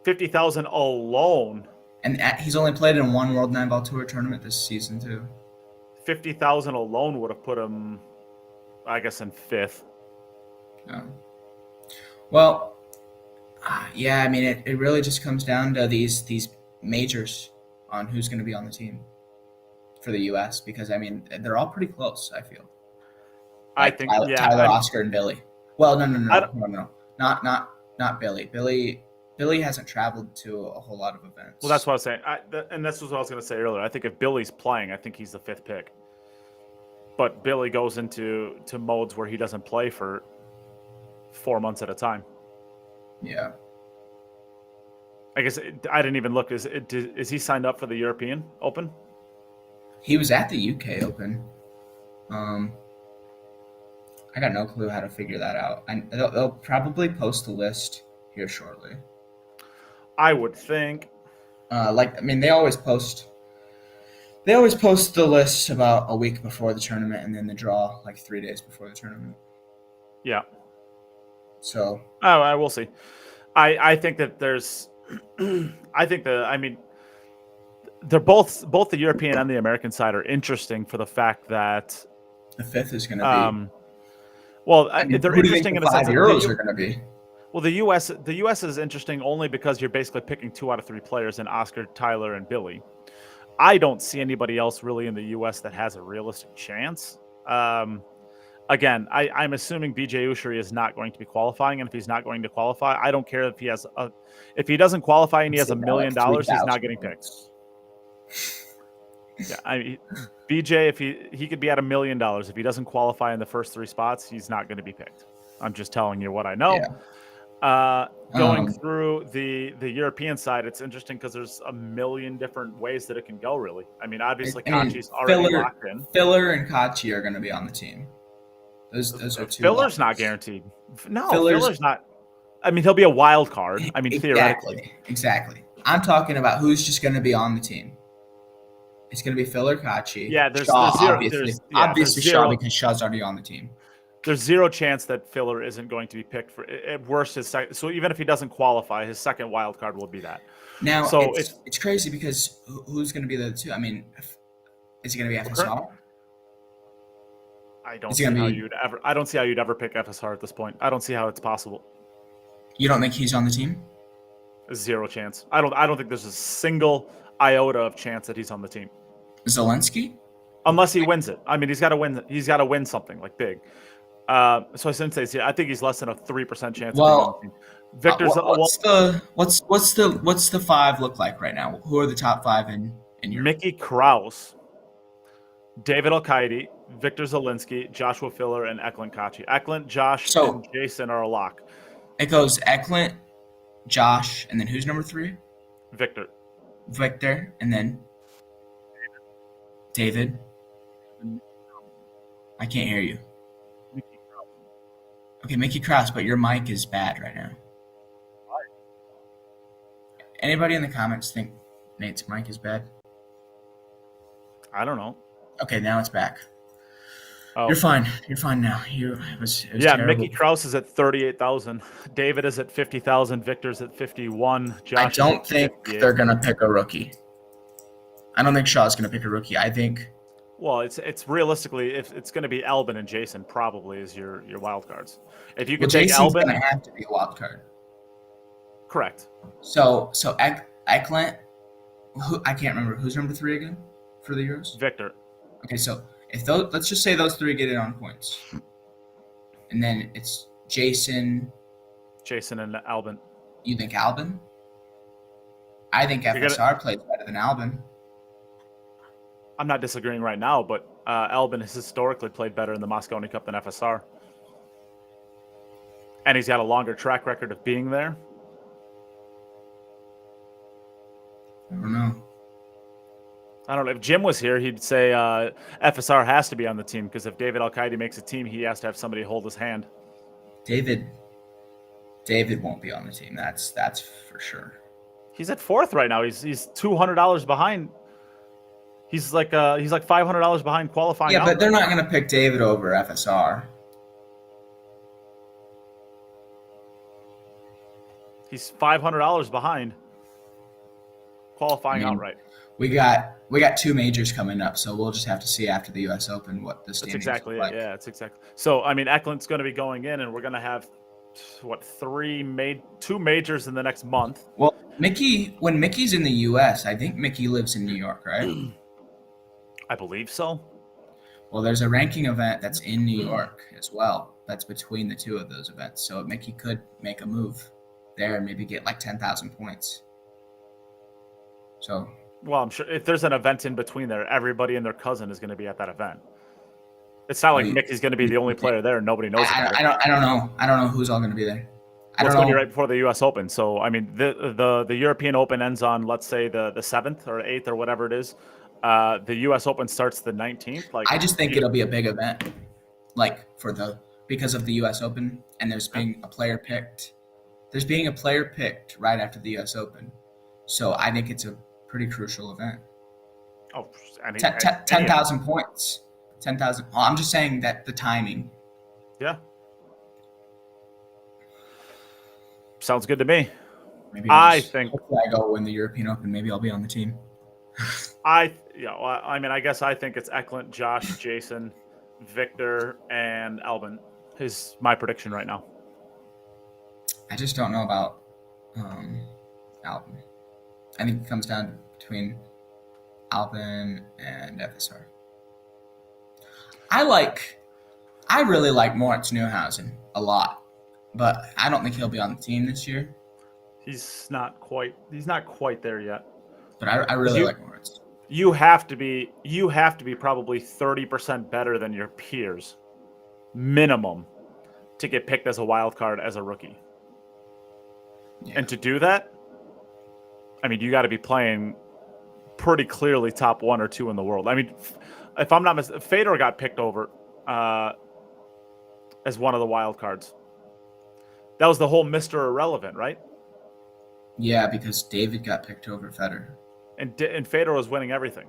[SPEAKER 3] 50,000 alone.
[SPEAKER 1] And he's only played in 1 World 9-Ball Tour tournament this season too.
[SPEAKER 3] 50,000 alone would have put him, I guess, in 5th.
[SPEAKER 1] Oh. Well, yeah. I mean, it really just comes down to these majors on who's going to be on the team for the U.S. because I mean they're all pretty close. I feel.
[SPEAKER 3] I think
[SPEAKER 1] Tyler, Oscar, and Billy. Well, no, not Billy. Billy hasn't traveled to a whole lot of events.
[SPEAKER 3] Well, that's what I was saying, and that's what I was going to say earlier. I think if Billy's playing, I think he's the 5th pick. But Billy goes into modes where he doesn't play for 4 months at a time.
[SPEAKER 1] Yeah.
[SPEAKER 3] I guess I didn't even look. Is he signed up for the European Open?
[SPEAKER 1] He was at the UK Open. I got no clue how to figure that out. They'll probably post the list here shortly.
[SPEAKER 3] I would think.
[SPEAKER 1] They always post. They always post the list about a week before the tournament, and then the draw 3 days before the tournament.
[SPEAKER 3] Yeah.
[SPEAKER 1] So.
[SPEAKER 3] Oh, I will see. I think that there's. They're both the European and the American side are interesting for the fact that
[SPEAKER 1] the 5th is going to be.
[SPEAKER 3] They're interesting in a sense.
[SPEAKER 1] Euros are going to be.
[SPEAKER 3] Well, the U.S. is interesting only because you're basically picking 2 out of 3 players in Oscar, Tyler, and Billy. I don't see anybody else really in the U.S. that has a realistic chance. Again, I'm assuming BJ Ushery is not going to be qualifying, and if he's not going to qualify, I don't care if if he doesn't qualify and he has $1 million, he's not getting picked. Yeah, BJ, if he could be at $1 million, if he doesn't qualify in the first 3 spots, he's not going to be picked. I'm just telling you what I know.
[SPEAKER 1] Yeah.
[SPEAKER 3] Going through the European side, it's interesting because there's a million different ways that it can go. Really, I mean, obviously, Kachi's already locked in.
[SPEAKER 1] Filler and Kachi are going to be on the team. Those are 2.
[SPEAKER 3] Filler's not guaranteed. No, Filler's not. I mean, he'll be a wild card. I mean, theoretically.
[SPEAKER 1] Exactly. I'm talking about who's just going to be on the team. It's going to be Phil or Kachi.
[SPEAKER 3] Yeah, there's
[SPEAKER 1] Shaw,
[SPEAKER 3] zero.
[SPEAKER 1] obviously.
[SPEAKER 3] There's
[SPEAKER 1] Obviously Shaw
[SPEAKER 3] zero.
[SPEAKER 1] because Shaw's already on the team.
[SPEAKER 3] There's zero chance that Filler isn't going to be picked for. At worst, his second. So even if he doesn't qualify, his second wild card will be that.
[SPEAKER 1] Now,
[SPEAKER 3] So
[SPEAKER 1] it's crazy because who's going to be the two? I mean, is it going to be FSR?
[SPEAKER 3] I don't see how you'd ever. I don't see how you'd ever pick FSR at this point. I don't see how it's possible.
[SPEAKER 1] You don't think he's on the team?
[SPEAKER 3] Zero chance. I don't think there's a single iota of chance that he's on the team.
[SPEAKER 1] Zelensky?
[SPEAKER 3] Unless he wins it. I mean, he's got to win. He's got to win something like big. So I shouldn't say. I think he's less than a 3% chance.
[SPEAKER 1] Well,
[SPEAKER 3] of being on the team.
[SPEAKER 1] What's the five look like right now? Who are the top five in Europe?
[SPEAKER 3] Mickey Krause, David Al-Qaidi, Victor Zelensky, Joshua Filler, and Eklund Kachi. Eklund, Josh, and Jason are a lock.
[SPEAKER 1] It goes Eklund, Josh, and then who's number 3?
[SPEAKER 3] Victor,
[SPEAKER 1] and then David. I can't hear you. Okay, Mickey Krause, but your mic is bad right now. Anybody in the comments think Nate's mic is bad?
[SPEAKER 3] I don't know.
[SPEAKER 1] Okay, now it's back.
[SPEAKER 3] Oh.
[SPEAKER 1] You're fine. You're fine now. It was
[SPEAKER 3] yeah,
[SPEAKER 1] terrible.
[SPEAKER 3] Mickey Krause is at 38,000. David is at 50,000. Victor's at 51. Josh
[SPEAKER 1] I don't think they're going to pick a rookie. I don't think Shaw's going to pick a rookie. I think...
[SPEAKER 3] Well, it's realistically, if it's going to be Albin and Jason probably is your wild cards. If you can take
[SPEAKER 1] Jason's
[SPEAKER 3] Albin...
[SPEAKER 1] going to have to be a wild card.
[SPEAKER 3] Correct.
[SPEAKER 1] So Eklund... I can't remember. Who's number 3 again for the Euros?
[SPEAKER 3] Victor.
[SPEAKER 1] Okay, so let's just say those 3 get it on points. And then it's Jason
[SPEAKER 3] and Albin.
[SPEAKER 1] You think Albin? I think FSR plays better than Albin.
[SPEAKER 3] I'm not disagreeing right now, but Albin has historically played better in the Mosconi Cup than FSR. And he's got a longer track record of being there.
[SPEAKER 1] I don't know.
[SPEAKER 3] I don't know. If Jim was here, he'd say FSR has to be on the team because if David Al-Qaidi makes a team, he has to have somebody hold his hand.
[SPEAKER 1] David won't be on the team. That's for sure.
[SPEAKER 3] He's at 4th right now. He's $200 behind. He's like $500 behind qualifying.
[SPEAKER 1] Yeah, but they're not going to pick David over FSR.
[SPEAKER 3] He's $500 behind qualifying outright.
[SPEAKER 1] We got 2 majors coming up, so we'll just have to see after the U.S. Open what the standings
[SPEAKER 3] exactly
[SPEAKER 1] look like.
[SPEAKER 3] Yeah, it's exactly. So I mean, Eklund's going to be going in, and we're going to have 2 majors in the next month.
[SPEAKER 1] Well, when Mickey's in the U.S., I think Mickey lives in New York, right?
[SPEAKER 3] I believe so.
[SPEAKER 1] Well, there's a ranking event that's in New York as well. That's between the 2 of those events. So Mickey could make a move there and maybe get like 10,000 points. So.
[SPEAKER 3] Well, I'm sure if there's an event in between there, everybody and their cousin is going to be at that event. It's not like Mickey's going to be the only player there and nobody knows about it.
[SPEAKER 1] I don't know. I don't know who's all going to be there.
[SPEAKER 3] It's going to be right before the U.S. Open. So, I mean, the European Open ends on, let's say, the 7th or 8th or whatever it is. The U.S. Open starts the 19th.
[SPEAKER 1] I just think it'll be a big event, because of the U.S. Open, and there's being a player picked. There's being a player picked right after the U.S. Open, so I think it's a pretty crucial event.
[SPEAKER 3] Oh,
[SPEAKER 1] 10,000 points. 10,000. Well, I'm just saying that the timing.
[SPEAKER 3] Yeah. Sounds good to me.
[SPEAKER 1] Maybe
[SPEAKER 3] I think
[SPEAKER 1] hopefully I go win the European Open. Maybe I'll be on the team.
[SPEAKER 3] I guess I think it's Eklund, Josh, Jason, Victor, and Albin is my prediction right now.
[SPEAKER 1] I just don't know about Albin. I think it comes down between Albin and FSR. I really like Moritz Neuhausen a lot, but I don't think he'll be on the team this year.
[SPEAKER 3] He's not quite there yet.
[SPEAKER 1] But I really like Moritz.
[SPEAKER 3] You have to be probably 30% better than your peers, minimum, to get picked as a wild card as a rookie. Yeah. And to do that, I mean, you got to be playing pretty clearly top 1 or 2 in the world. I mean, if I'm not mistaken, Fedor got picked over as one of the wild cards. That was the whole Mr. Irrelevant, right?
[SPEAKER 1] Yeah, because David got picked over Federer.
[SPEAKER 3] and Federer was winning everything.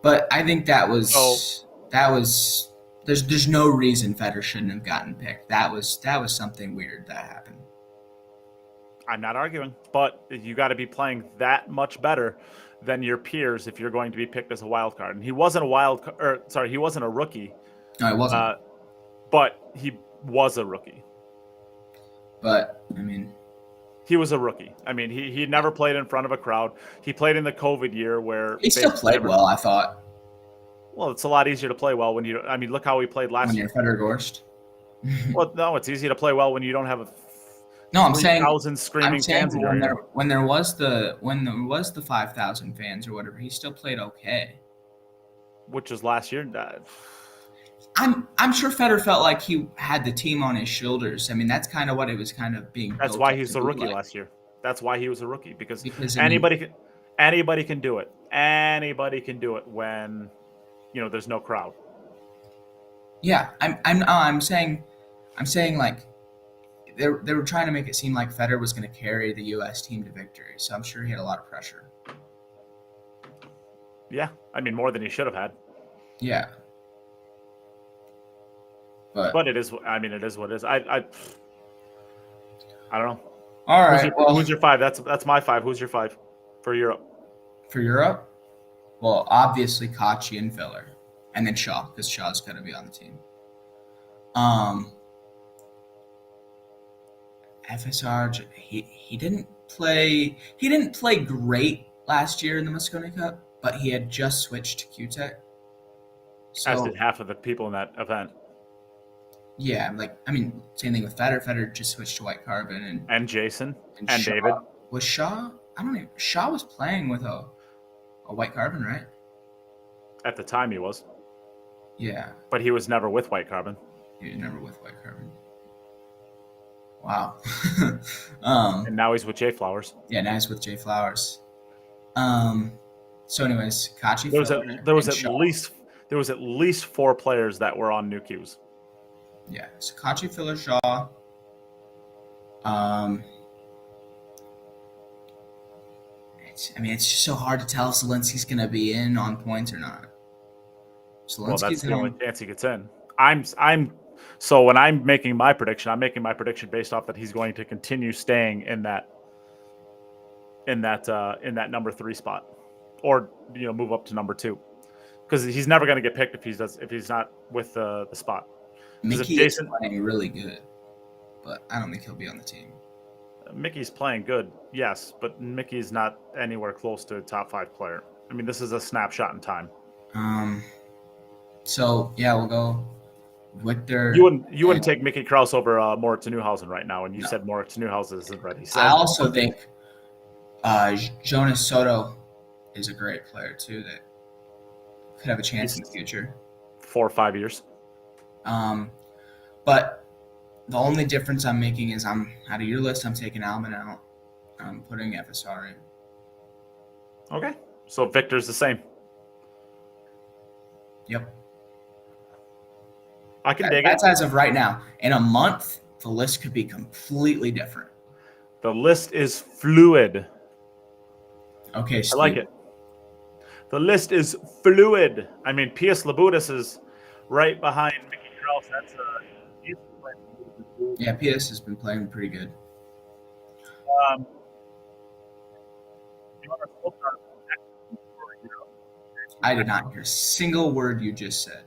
[SPEAKER 1] But I think that was there's no reason Federer shouldn't have gotten picked. That was something weird that happened.
[SPEAKER 3] I'm not arguing, but you got to be playing that much better than your peers if you're going to be picked as a wild card. And he wasn't he wasn't a rookie.
[SPEAKER 1] No, it wasn't.
[SPEAKER 3] But he was a rookie.
[SPEAKER 1] But I mean,
[SPEAKER 3] he was a rookie. I mean, he never played in front of a crowd. He played in the COVID year where
[SPEAKER 1] he still played well, I thought.
[SPEAKER 3] Well, it's a lot easier to play well when you. I mean, look how he played last year.
[SPEAKER 1] When you're Federer Gorst.
[SPEAKER 3] Well, no, it's easy to play well when you don't have a.
[SPEAKER 1] No, I'm saying
[SPEAKER 3] 3,000 screaming fans.
[SPEAKER 1] When there was the 5,000 fans or whatever, he still played okay.
[SPEAKER 3] Which was last year.
[SPEAKER 1] I'm sure Federer felt like he had the team on his shoulders. I mean, that's kind of what it was kind of being.
[SPEAKER 3] That's why he's a rookie last year. That's why he was a rookie because anybody can do it. Anybody can do it when, there's no crowd.
[SPEAKER 1] Yeah, I'm saying like they were trying to make it seem like Federer was going to carry the U.S. team to victory. So I'm sure he had a lot of pressure.
[SPEAKER 3] Yeah, I mean more than he should have had.
[SPEAKER 1] Yeah.
[SPEAKER 3] But it is. I mean, it is what it is. I don't know.
[SPEAKER 1] All right.
[SPEAKER 3] Who's your 5? That's my 5. Who's your 5 for Europe?
[SPEAKER 1] For Europe, well, obviously Kachi and Filler, and then Shaw because Shaw's going to be on the team. FSR, he didn't play. He didn't play great last year in the Mosconi Cup, but he had just switched to Q-Tech. So,
[SPEAKER 3] as did half of the people in that event.
[SPEAKER 1] Yeah, same thing with Federer. Federer just switched to white carbon
[SPEAKER 3] and Jason and
[SPEAKER 1] Shaw,
[SPEAKER 3] David.
[SPEAKER 1] Was Shaw? Shaw was playing with a white carbon, right?
[SPEAKER 3] At the time, he was.
[SPEAKER 1] Yeah,
[SPEAKER 3] but he was never with white carbon.
[SPEAKER 1] He was never with white carbon. Wow.
[SPEAKER 3] And now he's with Jay Flowers.
[SPEAKER 1] Yeah, now he's with Jay Flowers. So, anyways, Kachi.
[SPEAKER 3] There was at least 4 players that were on new cues.
[SPEAKER 1] Yeah, so Kachi, Filler, Shaw. It's just so hard to tell if Zielinski's going to be in on points or not.
[SPEAKER 3] Well, that's the only chance he gets in. So when I'm making my prediction, I'm making my prediction based off that he's going to continue staying in that number 3 spot, or move up to number 2, because he's never going to get picked if he's not with the spot.
[SPEAKER 1] Mickey is playing really good, but I don't think he'll be on the team.
[SPEAKER 3] Mickey's playing good, yes, but Mickey's not anywhere close to a top 5 player. I mean, this is a snapshot in time.
[SPEAKER 1] So yeah, we'll go with their.
[SPEAKER 3] You wouldn't take Mickey Krause over Moritz Neuhausen right now, and you said Moritz Neuhausen isn't ready. So.
[SPEAKER 1] I also think Jonas Soto is a great player too that could have a chance in the future.
[SPEAKER 3] 4 or 5 years.
[SPEAKER 1] But the only difference I'm making is out of your list, I'm taking Alman out. I'm putting FSR in.
[SPEAKER 3] Okay. So Victor's the same.
[SPEAKER 1] Yep.
[SPEAKER 3] I can dig it.
[SPEAKER 1] That's as of right now. In a month, the list could be completely different.
[SPEAKER 3] The list is fluid.
[SPEAKER 1] Okay, Steve.
[SPEAKER 3] I like it. The list is fluid. I mean, Pius Labudas is right behind Mickey Krause. That's
[SPEAKER 1] yeah, Pius has been playing pretty good. I did not hear a single word you just said.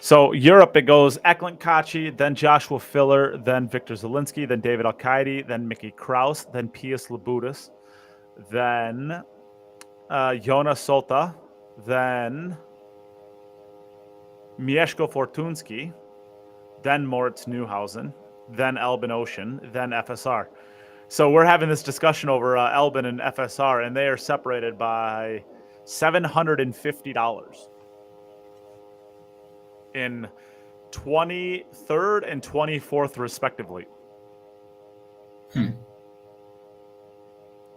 [SPEAKER 3] So Europe, it goes Eklund Kachi, then Joshua Filler, then Victor Zielinski, then David Al-Qaidi, then Mickey Krause, then Pius Labudas, then Jonas Solta, then Mieszko Fortunski, then Moritz Neuhausen, then Albin Ocean, then FSR. So we're having this discussion over Albin and FSR, and they are separated by $750 in 23rd and 24th, respectively.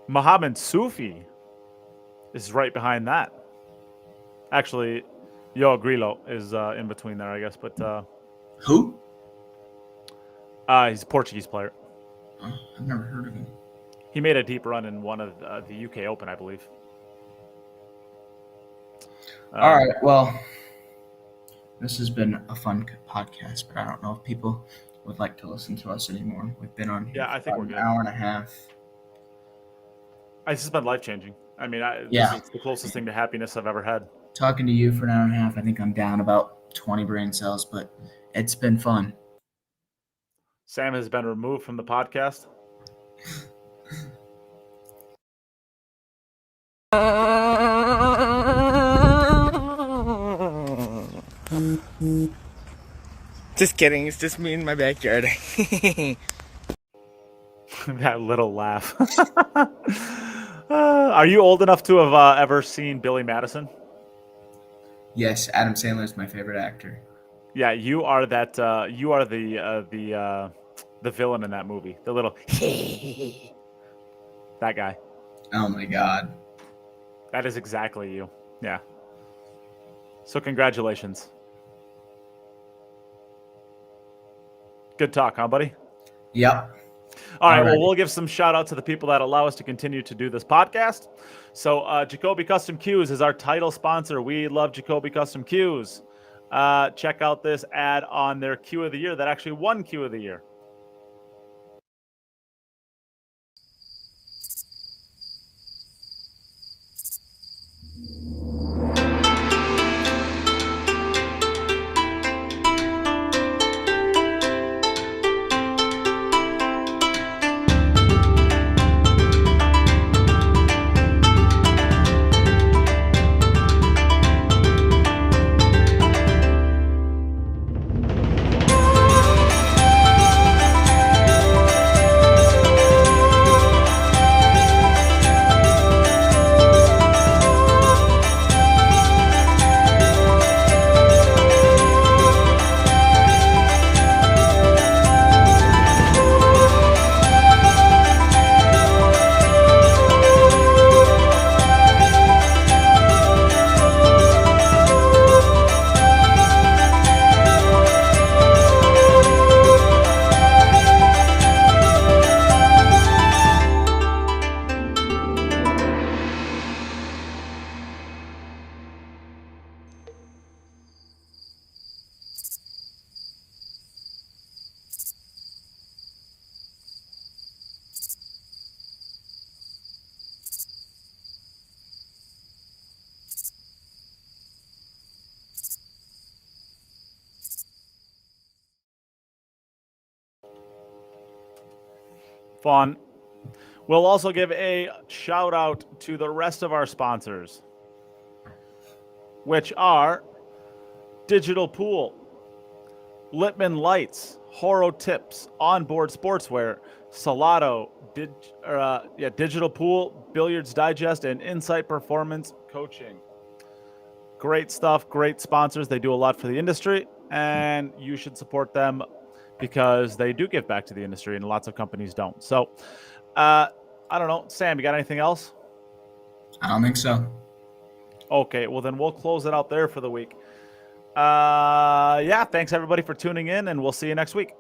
[SPEAKER 3] Mohamed Sufi is right behind that. Actually, Yo Grillo is in between there, I guess. But
[SPEAKER 1] who?
[SPEAKER 3] He's a Portuguese player.
[SPEAKER 1] I've never heard of him.
[SPEAKER 3] He made a deep run in one of the UK Open, I believe.
[SPEAKER 1] All right. Well, this has been a fun podcast, but I don't know if people would like to listen to us anymore. We've been on here
[SPEAKER 3] I
[SPEAKER 1] for
[SPEAKER 3] think
[SPEAKER 1] about
[SPEAKER 3] we're
[SPEAKER 1] an
[SPEAKER 3] good.
[SPEAKER 1] hour and a half.
[SPEAKER 3] This has been life-changing. I mean,
[SPEAKER 1] Yeah.
[SPEAKER 3] this is the closest thing to happiness I've ever had.
[SPEAKER 1] Talking to you for an hour and a half, I think I'm down about 20 brain cells, but it's been fun.
[SPEAKER 3] Sam has been removed from the podcast.
[SPEAKER 1] Just kidding. It's just me in my backyard.
[SPEAKER 3] That little laugh. Are you old enough to have ever seen Billy Madison?
[SPEAKER 1] Yes, Adam Sandler is my favorite actor.
[SPEAKER 3] Yeah, you are that. You are the villain in that movie. The little that guy.
[SPEAKER 1] Oh my God.
[SPEAKER 3] That is exactly you. Yeah. So congratulations. Good talk, huh, buddy?
[SPEAKER 1] Yep.
[SPEAKER 3] All right, well,
[SPEAKER 1] Alrighty.
[SPEAKER 3] we'll give some shout out to the people that allow us to continue to do this podcast. So Jacoby Custom Cues is our title sponsor. We love Jacoby Custom Cues. Check out this ad on their Cue of the Year that actually won Cue of the Year. Fun. We'll also give a shout out to the rest of our sponsors, which are Digital Pool, Littman Lights, Horo Tips, Onboard Sportswear, Salado, Digital Pool, Billiards Digest, and Insight Performance Coaching. Great stuff, great sponsors. They do a lot for the industry, and you should support them because they do give back to the industry, and lots of companies don't. So, I don't know. Sam, you got anything else?
[SPEAKER 1] I don't think so.
[SPEAKER 3] Okay, well, then we'll close it out there for the week. Thanks everybody for tuning in, and we'll see you next week.